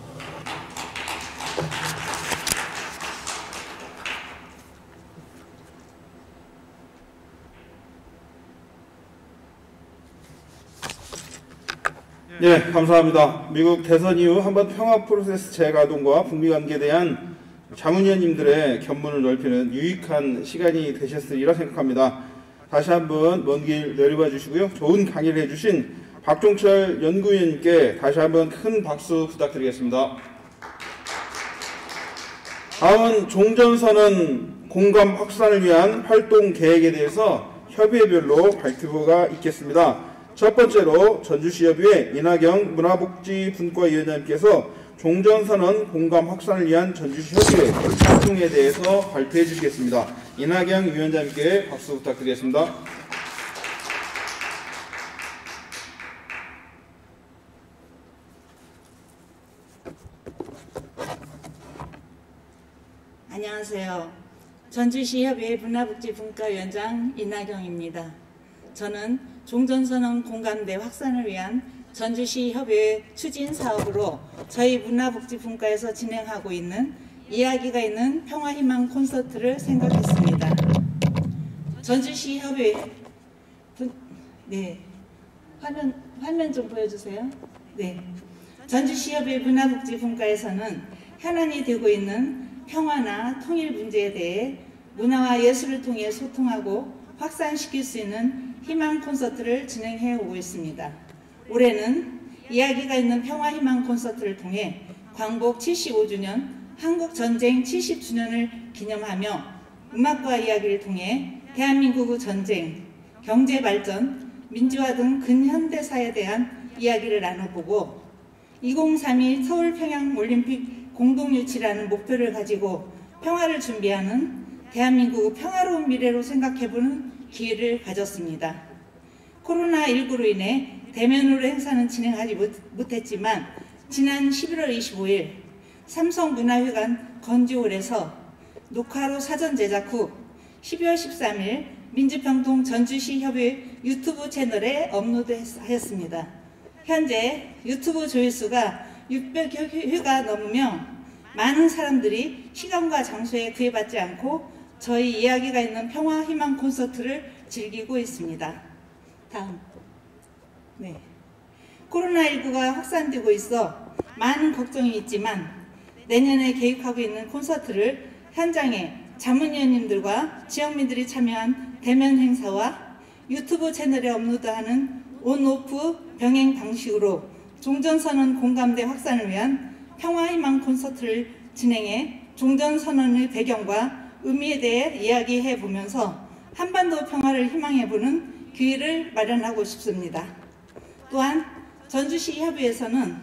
네, 감사합니다. 미국 대선 이후 한번 평화 프로세스 재가동과 북미 관계에 대한 자문위원님들의 견문을 넓히는 유익한 시간이 되셨으리라 생각합니다. 다시 한번 먼 길 내려와 주시고요. 좋은 강의를 해주신 박종철 연구위원님께 다시 한번 큰 박수 부탁드리겠습니다. 다음은 종전선언 공감 확산을 위한 활동 계획에 대해서 협의회별로 발표가 있겠습니다. 첫 번째로 전주시협의회 이낙영 문화복지분과위원장님께서 종전선언 공감 확산을 위한 전주시 협의회 활동에 대해서 발표해 주시겠습니다. 이낙영 위원장님께 박수 부탁드리겠습니다. 안녕하세요. 전주시 협의회 문화복지분과위원장 이낙영입니다. 저는 종전선언 공감대 확산을 위한 전주시 협의회 추진 사업으로 저희 문화복지분과에서 진행하고 있는 이야기가 있는 평화희망 콘서트를 생각했습니다. 전주시 협의회 네, 화면 좀 보여주세요. 네, 전주시 협의회 문화복지분과에서는 현안이 되고 있는 평화나 통일 문제에 대해 문화와 예술을 통해 소통하고 확산시킬 수 있는 희망 콘서트를 진행해 오고 있습니다. 올해는 이야기가 있는 평화희망 콘서트를 통해 광복 75주년, 한국전쟁 70주년을 기념하며 음악과 이야기를 통해 대한민국의 전쟁, 경제발전, 민주화 등 근현대사에 대한 이야기를 나눠보고 2032 서울평양올림픽 공동유치라는 목표를 가지고 평화를 준비하는 대한민국의 평화로운 미래로 생각해보는 기회를 가졌습니다. 코로나19로 인해 대면으로 행사는 진행하지 못했지만 지난 11월 25일 삼성문화회관 건지홀에서 녹화로 사전 제작 후 12월 13일 민주평통 전주시 협의회 유튜브 채널에 업로드하였습니다. 현재 유튜브 조회수가 600회가 넘으며 많은 사람들이 시간과 장소에 구애받지 않고 저희 이야기가 있는 평화희망 콘서트를 즐기고 있습니다. 다음. 네. 코로나19가 확산되고 있어 많은 걱정이 있지만 내년에 계획하고 있는 콘서트를 현장에 자문위원님들과 지역민들이 참여한 대면 행사와 유튜브 채널에 업로드하는 온오프 병행 방식으로 종전선언 공감대 확산을 위한 평화희망 콘서트를 진행해 종전선언의 배경과 의미에 대해 이야기해 보면서 한반도 평화를 희망해보는 기회를 마련하고 싶습니다. 또한 전주시 협의회에서는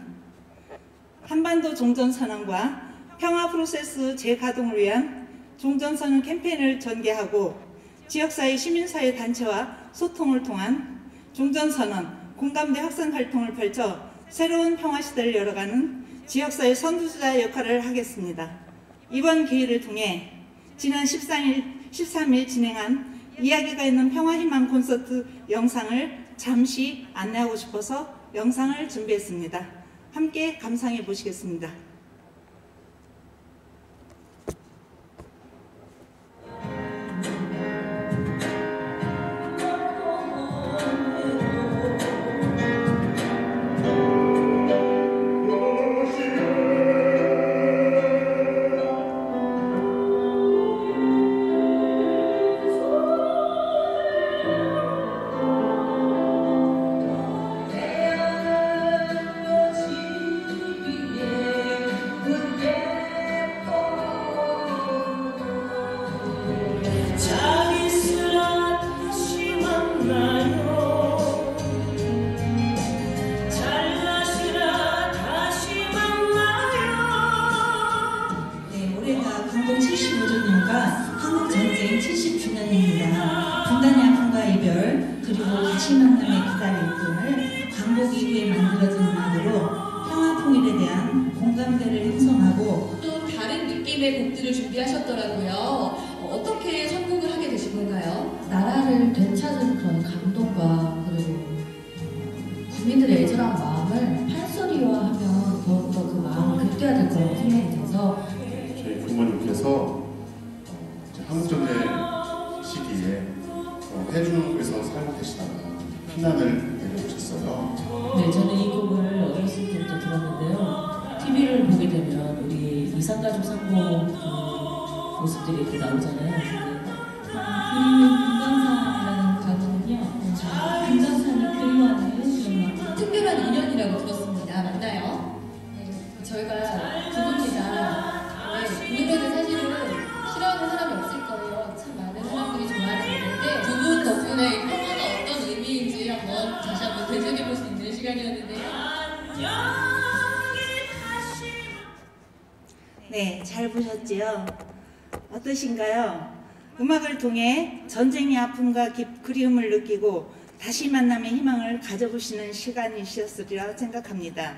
한반도 종전선언과 평화 프로세스 재가동을 위한 종전선언 캠페인을 전개하고 지역사회 시민사회 단체와 소통을 통한 종전선언 공감대 확산 활동을 펼쳐 새로운 평화시대를 열어가는 지역사회 선두주자 역할을 하겠습니다. 이번 기회를 통해 지난 13일 진행한 이야기가 있는 평화희망 콘서트 영상을 잠시 안내하고 싶어서 영상을 준비했습니다. 함께 감상해 보시겠습니다. Yeah. 느낌의 곡들을 준비하셨더라고요. 어떻게 선곡을 하게 되신 건가요? 나라를 되찾은 그런 감동과 그리고 국민들의 애절한 마음을 판소리화하면 더욱더 그 마음을 극대화될 거라고 생각이 돼서 저희 부모님께서 한국전쟁 시기에 해주에서 살고 계시다가 피난을 내려오셨어요. 네, 저는 이 곡을 어렸을 때부터 들었는데요. TV를 보게 되면 우리 이산가족 상봉 모습들이 이렇게 나오잖아요. 그리운 금강산이라는 가곡은요, 금강산이 그리워하는 그런 특별한 인연이라고 들었습니다. 맞나요? 네, 저희가 두 분이 다 오늘은 사실은 싫어하는 사람이 없을 거예요. 참 많은 사람들이 좋아하는 노래인데 두 분 덕분에 이 평화가 어떤 의미인지 한번 다시 한번 되새겨볼 수 있는 시간이었는데요. 네, 잘 보셨지요? 어떠신가요? 음악을 통해 전쟁의 아픔과 그리움을 느끼고 다시 만남의 희망을 가져보시는 시간이셨으리라 생각합니다.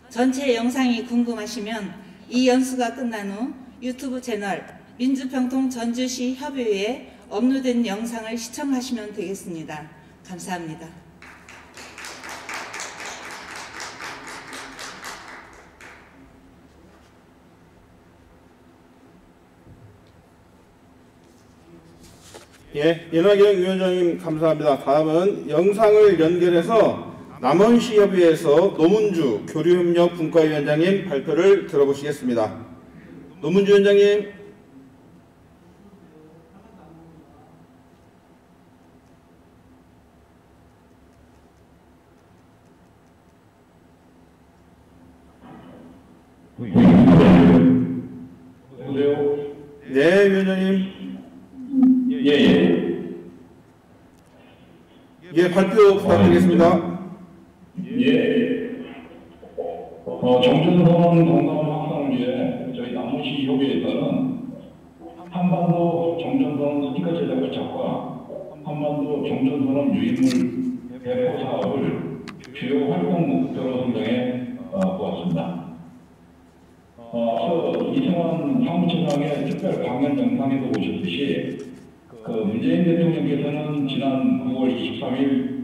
전체 영상이 궁금하시면 이 연수가 끝난 후 유튜브 채널 민주평통 전주시 협의회에 업로드된 영상을 시청하시면 되겠습니다. 감사합니다. 예, 이낙영 위원장님 감사합니다. 다음은 영상을 연결해서 남원시협의회에서 노문주 교류협력 분과위원장님 발표를 들어보시겠습니다. 노문주 위원장님. 여보세요? 네, 위원장님. 예, 발표 부탁드리겠습니다. 정전선언 공감 확산을 위해 저희 남원시 협의회에서는 한반도 정전선언 스티커 제작을 착화, 한반도 정전선언 유인물 배포 사업을 주요 활동 목표로 선정해 보았습니다. 앞서 이승환 사무처장의 특별 강연 영상에도 보셨듯이 문재인 대통령께서는 지난 9월 23일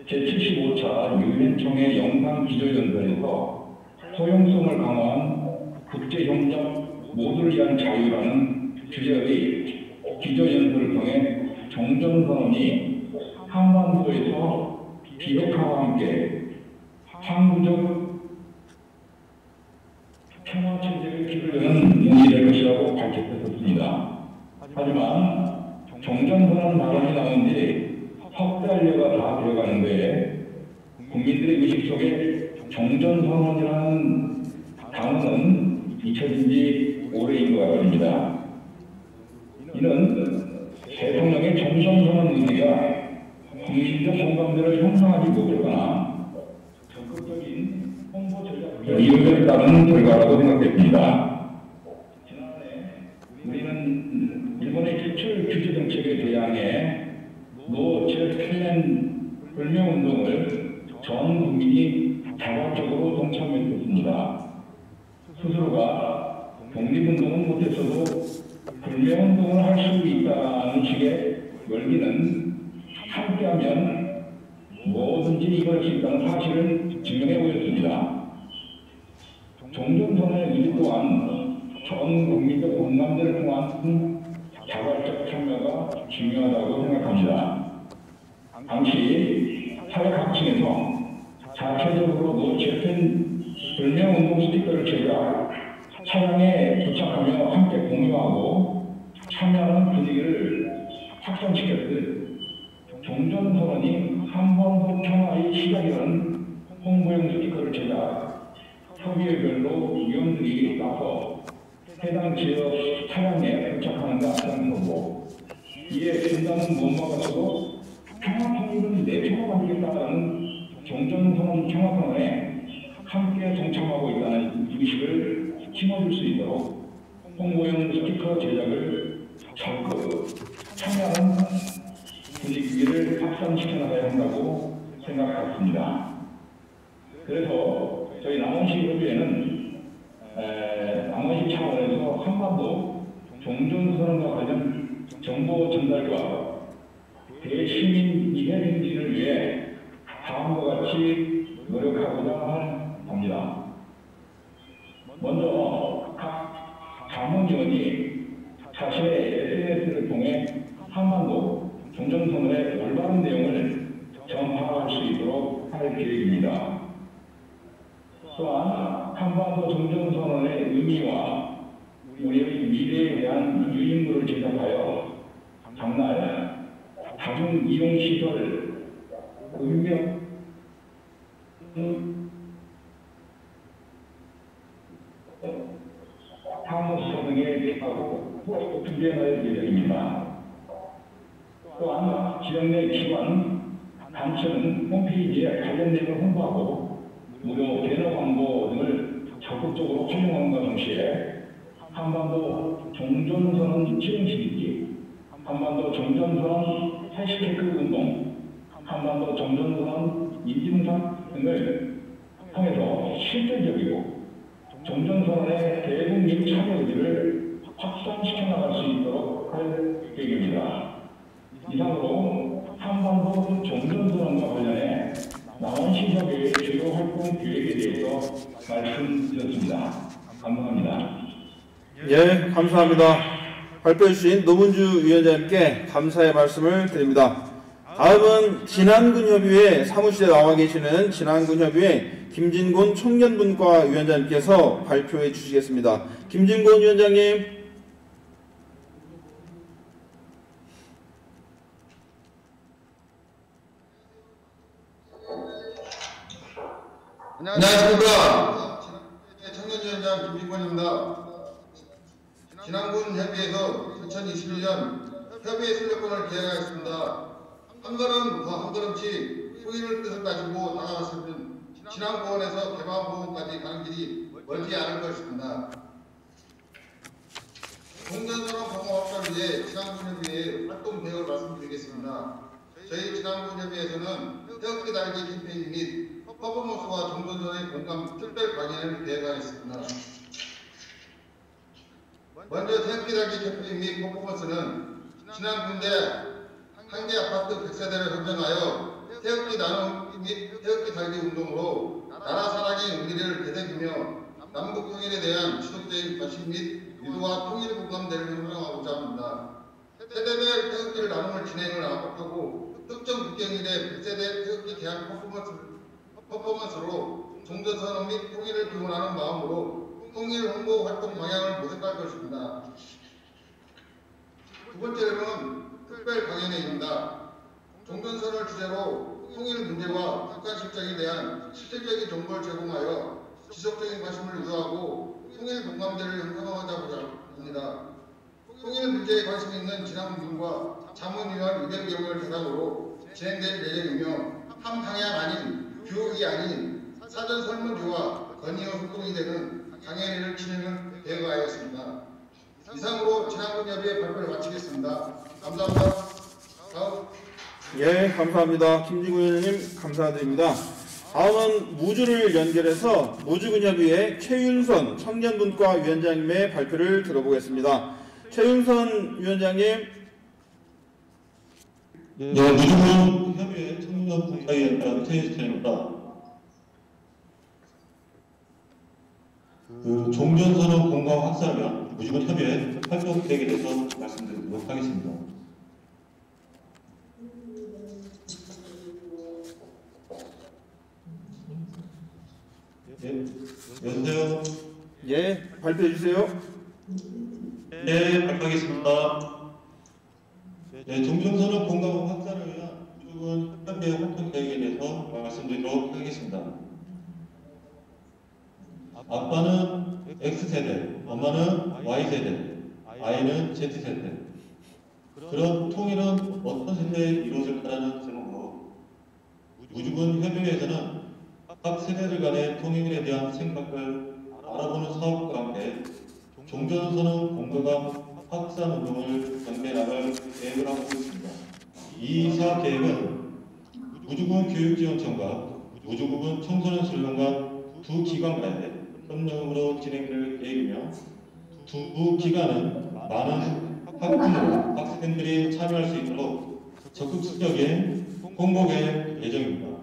제75차 유엔총회 영상 기조연설에서 소용성을 강화한 국제협력 모두를 위한 자유라는 주제의 기조연설을 통해 정전선언이 한반도에서 비핵화와 함께 항구적 평화체제를 기르려는 인이 될 것이라고 밝혔었습니다. 하지만 정전선언 발언이 나온 지 석 달여가 다 되어가는데 국민들의 의식 속에 정전선언이라는 단어는 잊혀진 지 오래인 것 같습니다. 이는 대통령의 정전선언 의지가 국민적 공감대를 형성하지 못했거나 적극적인 홍보 전략을 이유에 따른 결과라고 생각됩니다. 지난해 우리는 일본의 기출 규제 정책에 대항해 노 제스킬렌 불매운동을 전 국민이 자발적으로 동참했습니다. 스스로가 독립운동은 못했어도 불매운동을 할 수 있다는 식의 열기는 함께하면 뭐든지 이걸 수 있다는 사실을 증명해 보였습니다. 정전선언의 의지 또한 전 국민적 공감대를 통한 자발적 참여가 중요하다고 생각합니다. 당시 사회 각층에서 자체적으로 노출된 불매운동 스티커를 제작, 차량에 도착하며 함께 공유하고 참여하는 분위기를 확산시켰듯 정전선언이 한반도 평화의 시작이라는 홍보용 스티커를 제작, 협의회별로 위원들이 나서 해당 지역 차량에 도착하는 것 앞장서고 이에 분담은 못 막았어도 평화통일은 내 표가 만들겠다는 정전선언 평화선언에 함께 동참하고 있다는 의식을 심어줄 수 있도록 홍보용 스티커 제작을 적극 참여하는 분위기를 확산시켜 나가야 한다고 생각했습니다. 그래서 저희 남원시 협의회는 나머지 차원에서 한반도 종전선언과 관련 정보 전달과 대시민 이해 행진을 위해 다음과 같이 노력하고자 합니다. 먼저 각 자문위원이 자신의 SNS를 통해 한반도 종전선언의 올바른 내용을 전파할 수 있도록 할 계획입니다. 또한 한반도 종전선언의 의미와 우리의 미래에 대한 유인물을 제작하여 당날 다중이용시설 음명 사무소 등에 대하고 준비할 예정입니다. 또한 지역 내 기관, 단체는 홈페이지에 관련 내용을 홍보하고 무료 배너 광고 등을 적극적으로 활용함과 동시에 한반도 종전선언 실행시키기, 한반도 종전선언 해시태그 운동, 한반도 종전선언 인증상 등을 통해서 실질적이고 종전선언의 대국민 참여 의지를 확산시켜 나갈 수 있도록 할 계획입니다. 이상으로 한반도 종전선언과 관련해 남원시협의 주요 활동 계획에 대해서 말씀드렸습니다. 감사합니다. 예, 감사합니다. 발표해 주신 노문주 위원장님께 감사의 말씀을 드립니다. 다음은 진안군협의회 사무실에 나와 계시는 진안군협의회 김진곤 청년분과 위원장님께서 발표해 주시겠습니다. 김진곤 위원장님. 안녕하십니까. 청년위원장 김진곤입니다. 진안군 협의회에서 2021년 협의회 순례권을 계획하였습니다. 한 걸음 더 한 걸음씩 통일의 뜻을 가지고 나아갔으면 진안공원에서 대마보험까지 가는 길이 멀지 않을 것입니다. 종전선언 공헌 확산을 위해 진안군협의회 활동 계획을 말씀드리겠습니다. 저희 진안군협의회에서는 태극기 달기 캠페인 및 퍼포먼스와 종전선언의 공감 특별 강연을 계획하였습니다. 먼저 태극기 달기 캠페인 및 퍼포먼스는 진안군대 한개 아파트 100세대를 선정하여 태극기 나눔 및 태극기 달기 운동으로 나라 사랑의 의미를 되새기며 남북 통일에 대한 지속적인 관심 및 유도와 통일 공감대를 형성하고자 합니다. 세대별 태극기를 나눔을 진행을 하고 특정 국경일에 100세대 태극기 개항 퍼포먼스로 종전선언 및 통일을 기원하는 마음으로 통일 홍보 활동 방향을 모색할 것입니다. 두 번째로는 특별 강연회입니다. 종전선언을 주제로 통일 문제와 북한 실정에 대한 실질적인 정보를 제공하여 지속적인 관심을 유도하고 통일 공감대를 형성하고자 합니다. 통일 문제에 관심 있는 진안군과 자문위원 200여 명을 대상으로 진행될 예정이며 한 방향 아닌 교육이 아닌 사전 설문조와 건의어 소통이 되는 강연회를 진행을 계획하였습니다. 이상으로 진안군협의회 발표를 마치겠습니다. 감사합니다. 다음. 예, 감사합니다. 김진구 위원님 감사드립니다. 다음은 무주를 연결해서 무주군협의회 최윤선 청년분과 위원장님의 발표를 들어보겠습니다. 최윤선 위원장님. 네, 무주군 협의회 청년분과위원장 최윤선입니다. 종전선언 공감 확산을 위한 무주군 협의회 활동 계획에 대해서 말씀드리도록 하겠습니다. 네, 여보세요? 예, 발표해 주세요. 네, 발표하겠습니다. 네, 종전선언 공감 확산을 위한 무주군 협의회 활동 계획에 대해서 말씀드리도록 하겠습니다. 아빠는 X세대, 엄마는 Y세대, 아이는 Z세대. 그런 통일은 어떤 세대에 이루어질까라는 제목으로 무주군 협의회에서는 각 세대들 간의 통일에 대한 생각을 알아보는 사업과 함께 종전선언 공감 확산 운동을 전개나갈 계획을 하고 있습니다. 이 사업 계획은 무주군 교육지원청과 무주군 청소년 수련관 두 기관 간에 협력으로 진행될 계획이며 두 기관은 많은 학부모, 학생들이 참여할 수 있도록 적극적인 홍보계 예정입니다.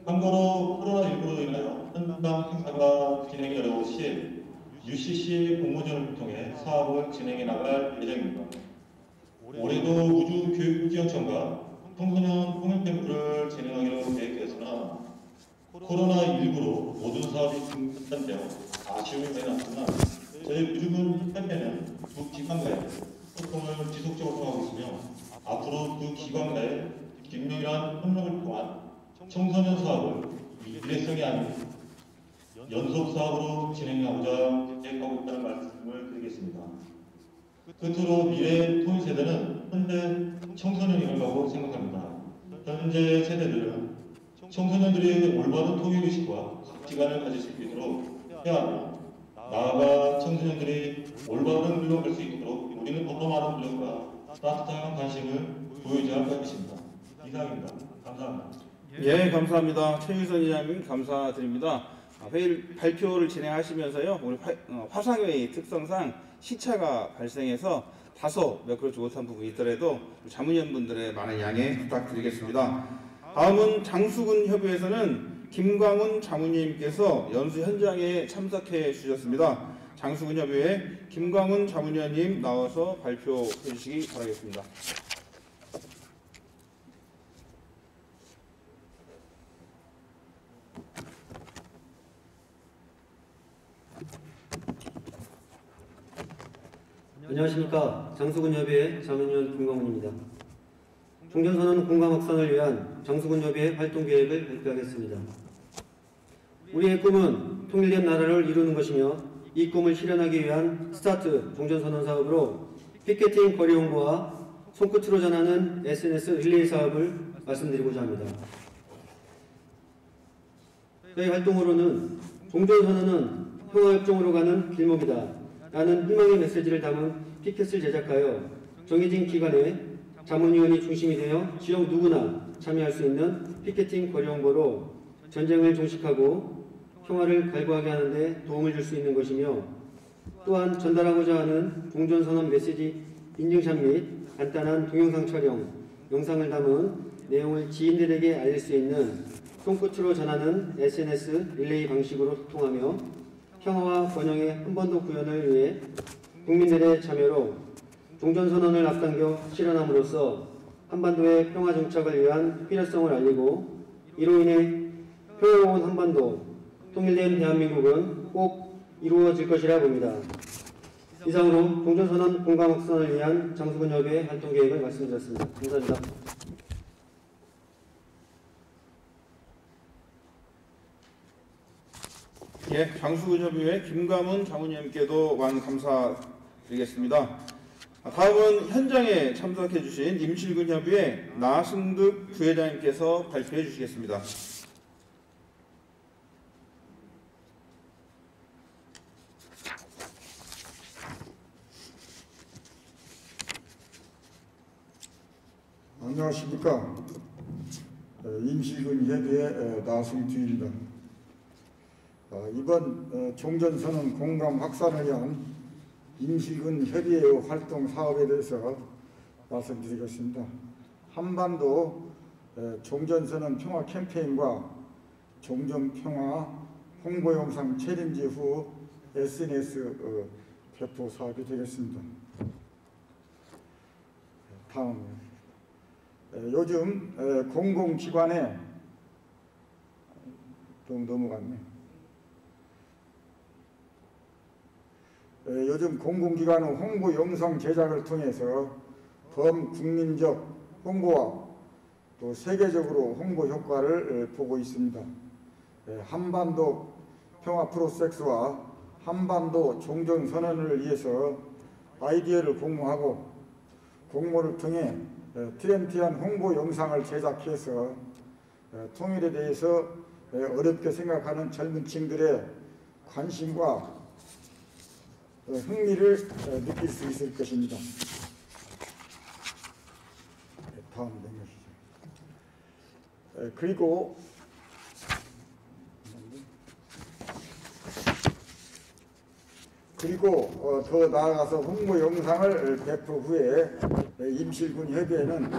참고로 코로나19로 인하여 현장 행사가 진행이 어려우신 UCC 공모전을 통해 사업을 진행해 나갈 예정입니다. 올해도 우주교육지원청과 청소년 통일캠프를 진행하기로 계획되었으나 코로나19로 모든 사업이 중단되어 아쉬움이 많이 남지만 저희 우주군 협회는 두 기관과의 소통을 지속적으로 하고 있으며 앞으로 두 기관과의 긴밀한 협력을 통한 청소년 사업을 일회성이 아닌 연속 사업으로 진행하고자 계획하고 있다는 말씀을 드리겠습니다. 끝으로 미래 통일 세대는 현재 청소년임을 라고 생각합니다. 현재 세대들은 청소년들이 올바른 통일의식과 가치관을 가질 수 있도록 해야 하며 나아가 청소년들이 올바른 길로 갈 수 있도록 우리는 더 많은 노력과 따뜻한 관심을 보여줘야 할 것입니다. 이상입니다. 감사합니다. 예, 감사합니다. 최유선 이장님 감사드립니다. 회의 발표를 진행하시면서요, 우리 화상회의 특성상 시차가 발생해서 다소 매끄럽지 못한 부분이 있더라도 자문위원분들의 많은 양해 부탁드리겠습니다. 다음은 장수군 협의회에서는 김광훈 자문위원님께서 연수 현장에 참석해 주셨습니다. 장수군 협의회 김광훈 자문위원님 나와서 발표해 주시기 바라겠습니다. 안녕하십니까. 장수군협의회 자문위원 김광훈입니다. 종전선언 공감 확산을 위한 장수군협의회 활동계획을 발표하겠습니다. 우리의 꿈은 통일된 나라를 이루는 것이며 이 꿈을 실현하기 위한 스타트 종전선언 사업으로 피켓팅 거리 홍보와 손끝으로 전하는 SNS 릴레이 사업을 말씀드리고자 합니다. 저희 활동으로는 종전선언은 평화협정으로 가는 길목이다 라는 희망의 메시지를 담은 피켓을 제작하여 정해진 기관에 자문위원이 중심이 되어 지역 누구나 참여할 수 있는 피켓팅 거리 홍보로 전쟁을 종식하고 평화를 갈구하게 하는 데 도움을 줄 수 있는 것이며, 또한 전달하고자 하는 종전선언 메시지 인증샷 및 간단한 동영상 촬영, 영상을 담은 내용을 지인들에게 알릴 수 있는 손끝으로 전하는 SNS 릴레이 방식으로 소통하며 평화와 번영의 한반도 구현을 위해 국민들의 참여로 종전선언을 앞당겨 실현함으로써 한반도의 평화 정착을 위한 필요성을 알리고, 이로 인해 평화로운 한반도, 통일된 대한민국은 꼭 이루어질 것이라 봅니다. 이상으로 종전선언 공감 확산을 위한 장수군협의회 활동계획을 말씀드렸습니다. 감사합니다. 예, 장수군협의회 김광훈 자문위원님께도 많은 감사드리겠습니다. 다음은 현장에 참석해 주신 임실군협의회 나승득 부회장님께서 발표해 주시겠습니다. 안녕하십니까. 임실군 협의회 나승득입니다. 이번 종전선언 공감 확산을 위한 임실군 협의회의 활동 사업에 대해서 말씀드리겠습니다. 한반도 종전선언 평화 캠페인과 종전평화 홍보영상 챌린지 후 SNS 배포 사업이 되겠습니다. 다음, 요즘 공공기관에 좀 넘어갔네. 요즘 공공기관의 홍보 영상 제작을 통해서 범국민적 홍보와 또 세계적으로 홍보 효과를 보고 있습니다. 한반도 평화 프로세스와 한반도 종전선언을 위해서 아이디어를 공모하고 공모를 통해 트렌디한 홍보 영상을 제작해서 통일에 대해서 어렵게 생각하는 젊은 층들의 관심과 흥미를 느낄 수 있을 것입니다. 다음 넘으시죠. 그리고 그리고 더 나아가서 홍보 영상을 배포 후에 임실군 협의회는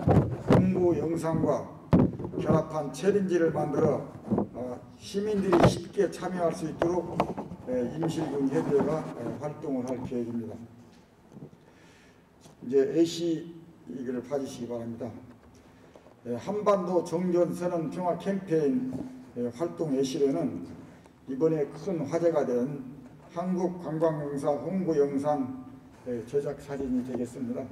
홍보 영상과 결합한 챌린지를 만들어 시민들이 쉽게 참여할 수 있도록 임실군 협의회가 활동을 할 계획입니다. 이제 A씨를 봐주시기 바랍니다. 한반도 종전선언 평화 캠페인 활동 A씨로는 이번에 큰 화제가 된 한국관광영사 홍보 영상 제작 사진이 되겠습니다.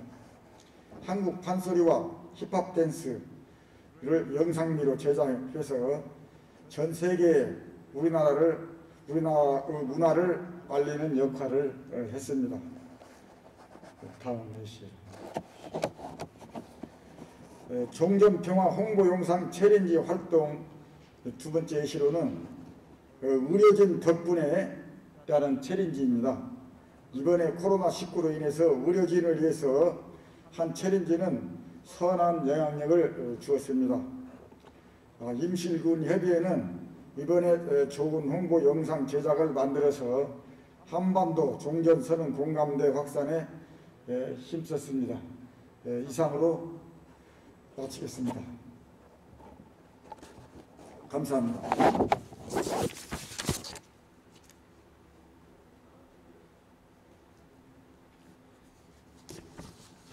한국 판소리와 힙합 댄스를 영상미로 제작해서 전 세계에 우리나라의 문화를 알리는 역할을 했습니다. 다음 A씨. 종전평화 홍보 영상 챌린지 활동 두 번째 A씨로는 의료진 덕분에 라는 챌린지입니다. 이번에 코로나19로 인해서 의료진을 위해서 한 챌린지는 선한 영향력을 주었습니다. 임실군 협의회는 이번에 좋은 홍보 영상 제작을 만들어서 한반도 종전선언 공감대 확산에 힘썼습니다. 이상으로 마치겠습니다. 감사합니다.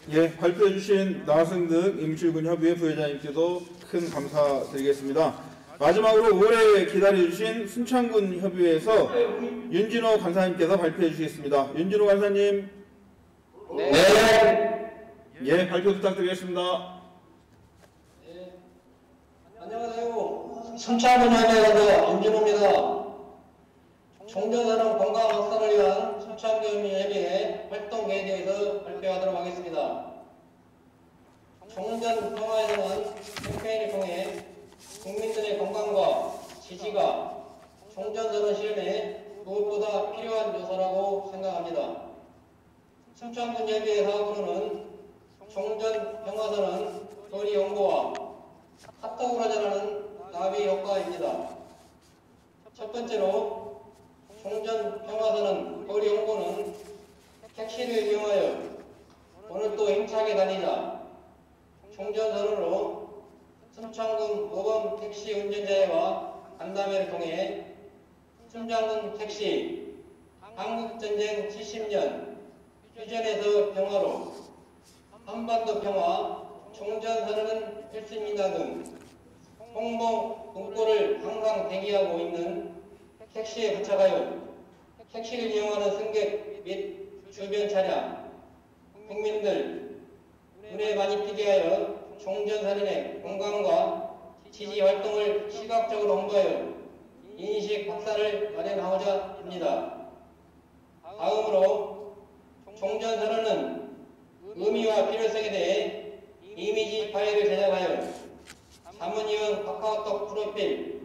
예, 발표해 주신 나승득 임실군 협의회 부회장님께도 큰 감사드리겠습니다. 마지막으로 오래 기다려 주신 순창군 협의회에서 윤진호 간사님께서 발표해 주시겠습니다. 윤진호 간사님. 네. 예, 발표 부탁드리겠습니다. 안녕하세요. 순창군 협의회 윤진호입니다. 종전선언 건강 확산을 위한 순창군 협의회 활동 계획에 대해서 발표하도록 하겠습니다. 종전 평화에서는 캠페인을 통해 국민들의 건강과 지지가 종전선언 실현에 무엇보다 필요한 요소라고 생각합니다. 순창군 협의회 사업으로는 종전 평화선언 거리 홍보와 카톡으로 전하는 나비 효과입니다. 첫 번째로 종전 평화선언 거리 홍보는 택시를 이용하여 오늘 또 힘차게 다니자 종전선언으로 순창군 모범 택시 운전자와 간담회를 통해 순창군 택시 한국전쟁 70년 휴전에서 평화로 한반도 평화 종전선언은 필수입니다 등 홍보 문구를 항상 대기하고 있는 택시에 부착하여 택시를 이용하는 승객 및 주변 차량, 국민들 눈에 많이 띄게 하여 종전선언의 공감과 지지 활동을 시각적으로 홍보하여 인식 확산을 마련하고자 합니다. 다음으로 종전선언은 의미와 필요성에 대해 이미지 파일을 제작하여 자문위원 카카오톡 프로필,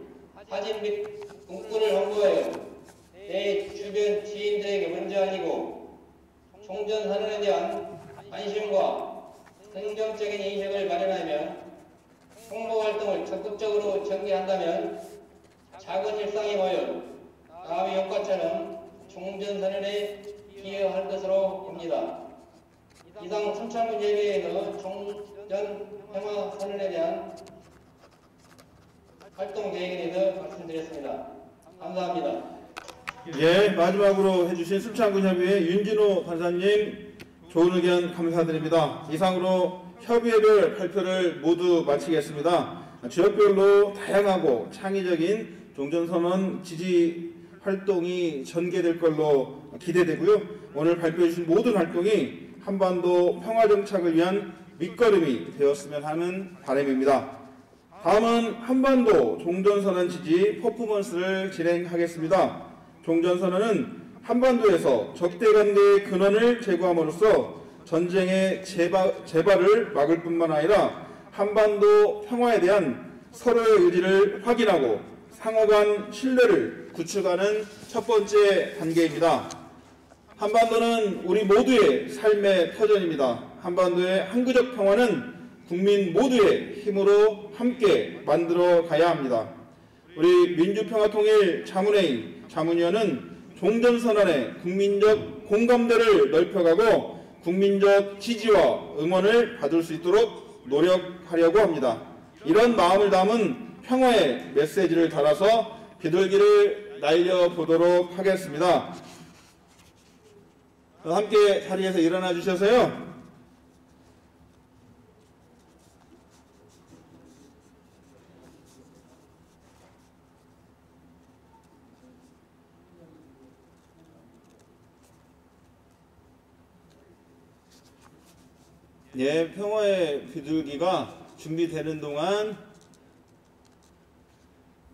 사진 및 문구를 홍보하여 내 주변 지인들에게 먼저 알리고 종전선언에 대한 관심과 긍정적인 인식을 마련하며 홍보 활동을 적극적으로 전개한다면 작은 일상이 모여 나비 효과처럼 종전선언에 기여할 것으로 봅니다. 이상 순창군 협의회에서 종전평화선언에 대한 활동 계획에 대해서 말씀드렸습니다. 감사합니다. 예, 마지막으로 해주신 순창군 협의회 윤진호 간사님 좋은 의견 감사드립니다. 이상으로 협의회별 발표를 모두 마치겠습니다. 지역별로 다양하고 창의적인 종전선언 지지 활동이 전개될 걸로 기대되고요. 오늘 발표해 주신 모든 활동이 한반도 평화정착을 위한 밑거름이 되었으면 하는 바람입니다. 다음은 한반도 종전선언 지지 퍼포먼스를 진행하겠습니다. 종전선언은 한반도에서 적대 관계의 근원을 제거함으로써 전쟁의 재발을 막을 뿐만 아니라 한반도 평화에 대한 서로의 의지를 확인하고 상호 간 신뢰를 구축하는 첫 번째 단계입니다. 한반도는 우리 모두의 삶의 터전입니다. 한반도의 항구적 평화는 국민 모두의 힘으로 함께 만들어 가야 합니다. 우리 민주평화통일 자문회의 자문위원은 종전선언의 국민적 공감대를 넓혀가고 국민적 지지와 응원을 받을 수 있도록 노력하려고 합니다. 이런 마음을 담은 평화의 메시지를 달아서 비둘기를 날려보도록 하겠습니다. 함께 자리에서 일어나 주셔서요. 예, 평화의 비둘기가 준비되는 동안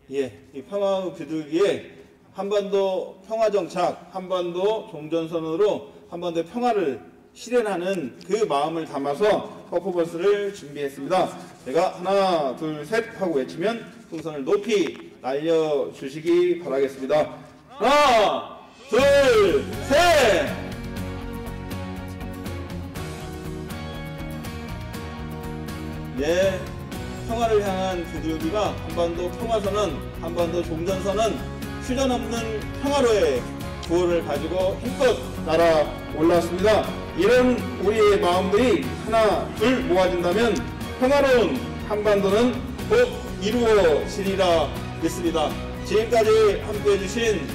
이 평화의 비둘기에 한반도 평화정착, 한반도 종전선언으로 한반도의 평화를 실현하는 그 마음을 담아서 퍼포먼스를 준비했습니다. 제가 하나, 둘, 셋 하고 외치면 풍선을 높이 날려주시기 바라겠습니다. 하나, 둘, 셋! 예, 평화를 향한 비둘기가 한반도 평화선언, 한반도 종전선언, 휴전 없는 평화로의 구호를 가지고 힘껏 날아올랐습니다. 이런 우리의 마음들이 하나, 둘 모아진다면 평화로운 한반도는 곧 이루어지리라 믿습니다. 지금까지 함께해 주신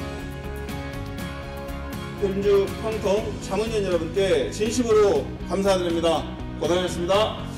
현주 평통 자문위원 여러분께 진심으로 감사드립니다. 고생하셨습니다.